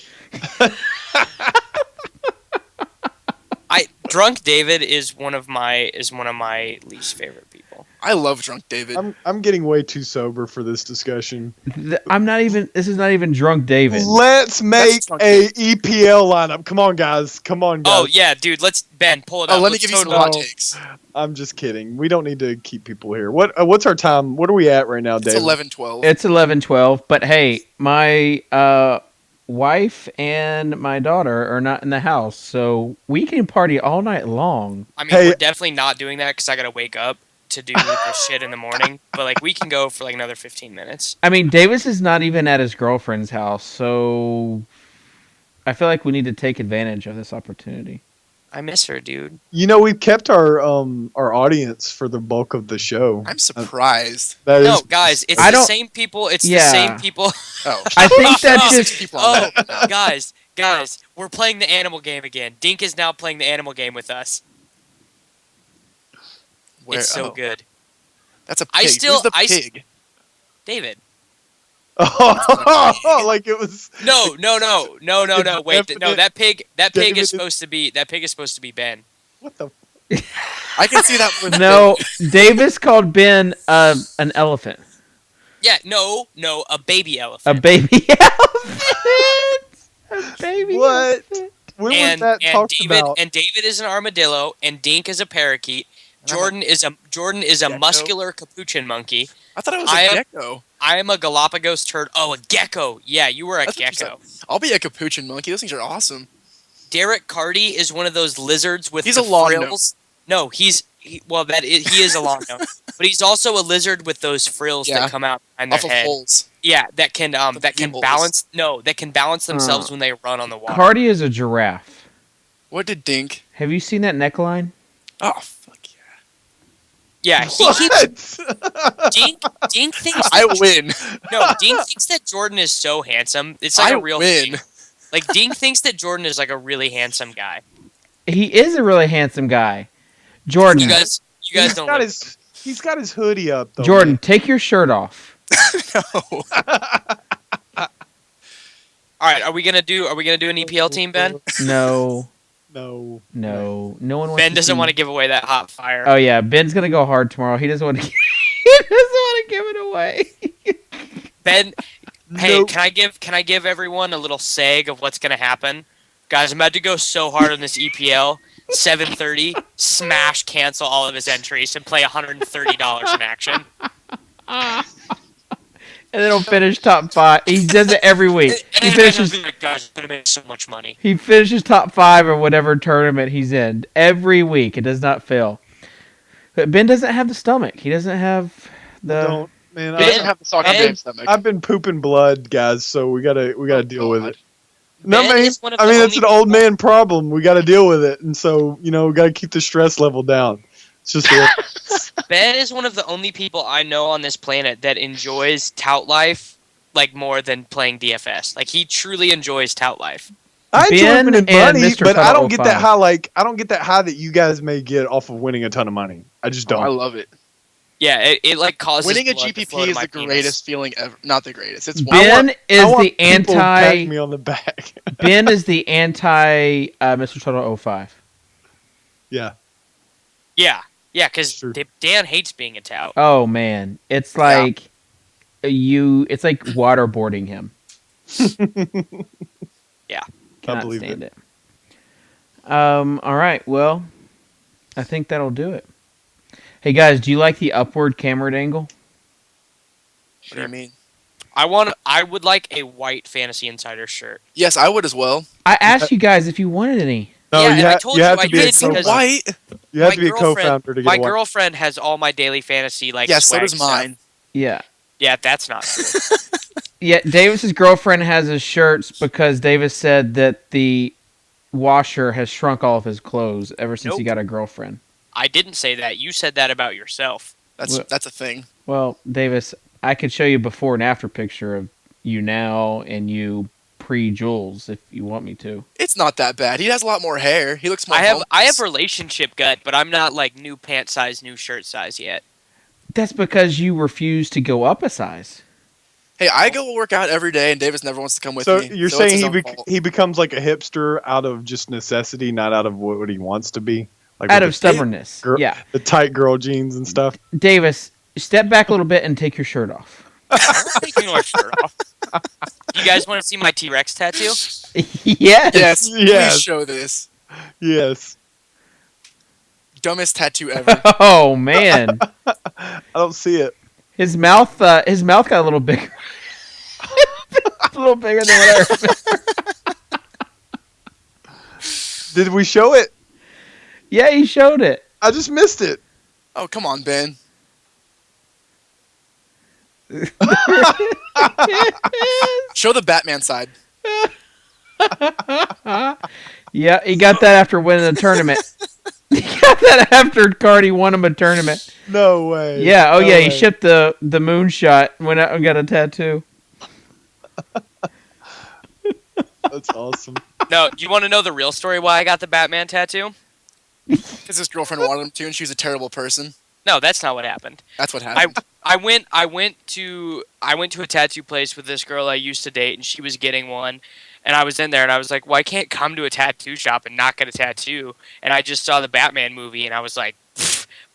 Drunk David is one of my least favorite people. I love Drunk David. I'm getting way too sober for this discussion. I'm not even. This is not even drunk David. Let's make drunk a EPL lineup. Come on, guys. Oh yeah, dude. Ben, pull it up. Oh, let me Let's give you some totally- hot takes. I'm just kidding. We don't need to keep people here. What's our time? What are we at right now, It's Dave? 11-12. It's 11:12. But hey, my wife and my daughter are not in the house, so we can party all night long. I mean, Hey. we're definitely not doing that because I got to wake up to do this shit in the morning. But like, we can go for like another 15 minutes. I mean, Davis is not even at his girlfriend's house, so I feel like we need to take advantage of this opportunity. I miss her, dude. You know, we've kept our audience for the bulk of the show. I'm surprised. That No, is, guys, it's I the don't- same people. It's Yeah. the same people. Oh, I think that's Six just people on Oh, that. guys, we're playing the animal game again. Dink is now playing the animal game with us. Where? It's so oh, good. That's a pig. I still- Who's the I s- pig? David. Oh, like it was. No. Wait, no. That pig is David- supposed to be. That pig is supposed to be Ben. What the? I can see that with No, Davis called Ben an elephant. Yeah, no, a baby A elephant. baby elephant. A baby What? elephant. When and was that talked David about? and David is an armadillo, and Dink is a parakeet. Jordan is a gecko. muscular capuchin monkey. I thought it was I a am- gecko. I am a Galapagos turd. Oh, a gecko. Yeah, you were a That's what you gecko. I'll be a capuchin monkey. Those things are awesome. Derek Carty is one of those lizards with He's the a long frills. No, he is a long nose, but he's also a lizard with those frills Yeah. that come out behind their Off of head. holes. Yeah, that can beetles. balance. No, that can balance themselves when they run on the water. Cardi is a giraffe. What did Dink? Have you seen that neckline? Oh, fuck yeah. Yeah, he keeps What? Dink thinks I that, win. no, Dink thinks that Jordan is so handsome. It's like I a real win. thing. Like Dink thinks that Jordan is like a really handsome guy. He is a really handsome guy. Jordan, You guys He's don't. got Live- he's got his hoodie up though. Jordan, take your shirt off. No. All right, are we gonna do an EPL team, Ben? No, No. no one wants. Ben doesn't want to give away that hot fire. Oh yeah, Ben's gonna go hard tomorrow. He doesn't want to. He doesn't want to give it away. Ben, hey, Nope. can I give everyone a little seg of what's gonna happen? Guys, I'm about to go so hard on this EPL. 7:30, smash cancel all of his entries and play $130 in action. And then he'll finish top 5. He does it every week. He And finishes. be like, guys, I'm gonna make so much money. He finishes top 5 or whatever tournament he's in every week. It does not fail. But Ben doesn't have the stomach. He doesn't have the. Don't, man. He doesn't have the soccer Ben- game stomach. I've been pooping blood, guys. So we gotta deal with it. No, Ben man. is one of I the mean, it's an only old people- man problem. We got to deal with it, and so we got to keep the stress level down. It's just Ben is one of the only people I know on this planet that enjoys tout life like more than playing DFS. Like he truly enjoys tout life. I enjoy Ben winning and money, Mr. but I don't get Cuddle that high. I don't get that high that you guys may get off of winning a ton of money. I just Oh, I don't. love it. Yeah, it like causes Winning a blood to flow GPP to is my the penis. greatest feeling ever. Not the greatest. It's Ben I is want the people to pat anti. me on the back. Ben is the anti Mr. Total 05. Yeah, Yeah, because Sure. Dan hates being a tout. Oh man, it's like It's like waterboarding him. Yeah. Cannot believe stand it. All right. Well, I think that'll do it. Hey guys, do you like the upward camera angle? What do you mean? I would like a white Fantasy Insider shirt. Yes, I would as well. I asked you guys if you wanted any. no, Yeah, and I ha- told you you have I to be a did because- White. you have my to be a girlfriend- co-founder to get My a white. girlfriend has all my daily fantasy like Yes, so swag does stuff. mine. Yeah. Yeah, that's not true. Yeah, Davis's girlfriend has his shirts because Davis said that the washer has shrunk all of his clothes ever since he Nope. got a girlfriend. I didn't say that. You said that about yourself. That's a thing. Well, Davis, I could show you before and after picture of you now and you pre-Jules if you want me to. It's not that bad. He has a lot more hair. He looks more. I have homeless. relationship gut, but I'm not like new pant size, new shirt size yet. That's because you refuse to go up a size. Hey, I go work out every day, and Davis never wants to come with So me. you're it's saying his own fault. he becomes like a hipster out of just necessity, not out of what he wants to be, like Out with of stubbornness. girl- Yeah. the tight girl jeans and stuff. Davis, step back a little bit and take your shirt off. I'm taking my shirt off. You guys want to see my T-Rex tattoo? Yes. Yes, Yes. please show this. Yes, Dumbest tattoo ever. Oh man. I don't see it. His mouth got a little bigger. A little bigger than what I remember. Did we show it? Yeah, he showed it. I just missed it. Oh, come on, Ben. Show the Batman side. Yeah, he got that after winning a tournament. He got that after Cardi won him a tournament. No way. Yeah, oh No yeah, he way. shipped the moonshot, went out and got a tattoo. That's awesome. No, do you want to know the real story why I got the Batman tattoo? Because his girlfriend wanted him to, and she was a terrible person. No, that's not what happened. That's what happened. I went to a tattoo place with this girl I used to date, and she was getting one, and I was in there, and I was like, well, I can't come to a tattoo shop and not get a tattoo, and I just saw the Batman movie, and I was like,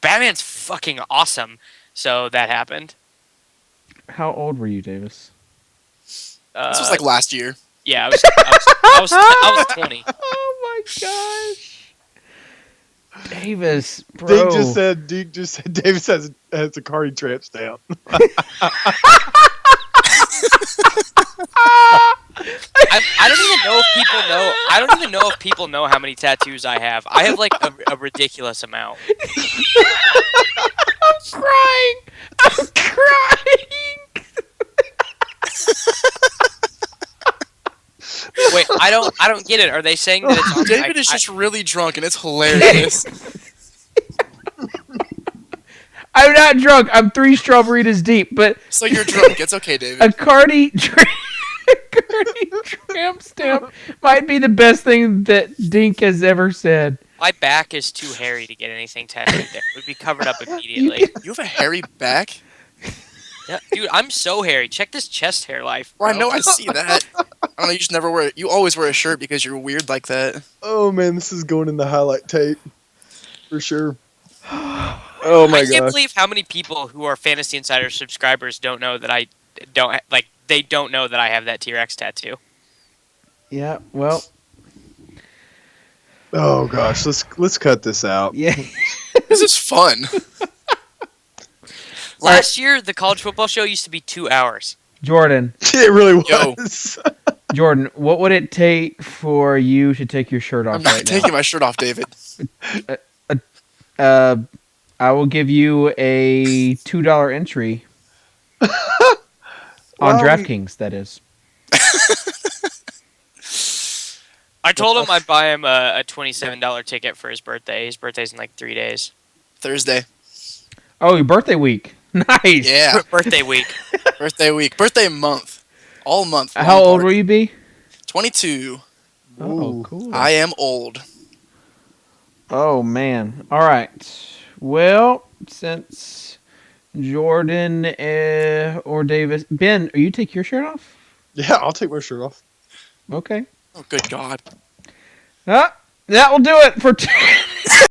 Batman's fucking awesome. So that happened. How old were you, Davis? This was like last year. Yeah, I was 20. Oh my gosh. Davis, bro. Deke just said Davis has a Cardi tramp stamp. I don't even know if people know. I don't even know if people know how many tattoos I have. I have like a ridiculous amount. I'm crying. I'm crying. Wait, I don't get it. Are they saying that it's on David is just really drunk, and it's hilarious. I'm not drunk. I'm 3 strawberries deep, but So you're drunk. It's okay, David. a Cardi tramp stamp might be the best thing that Dink has ever said. My back is too hairy to get anything tattooed there. It would be covered up immediately. You have a hairy back? Yeah, dude, I'm so hairy. Check this chest hair life. Well, I bro. know I see that. I don't know, you just never wear it. You always wear a shirt because you're weird like that. Oh man, this is going in the highlight tape for sure. Oh my I can't gosh. believe how many people who are Fantasy Insider subscribers don't know that I don't like. They don't know that I have that T-Rex tattoo. Yeah, well, Oh gosh, let's cut this out. yeah. This is fun. Last year, the college football show used to be 2 hours. Jordan, It really Yo. was. Jordan, what would it take for you to take your shirt off I'm not right taking my shirt off, David. now? I will give you a $2 entry on Well, DraftKings. That is. I told him I'd buy him a $27 ticket for his birthday. His birthday's in like 3 days. Thursday. Oh, your birthday week. Nice. Yeah. Birthday week. Birthday week. Birthday month. All month. How old will you be? 22. Oh, Ooh. cool. I am old. Oh man. All right. Well, since Jordan or Davis, Ben, are you take your shirt off? Yeah, I'll take my shirt off. Okay. Oh, good God. That will do it for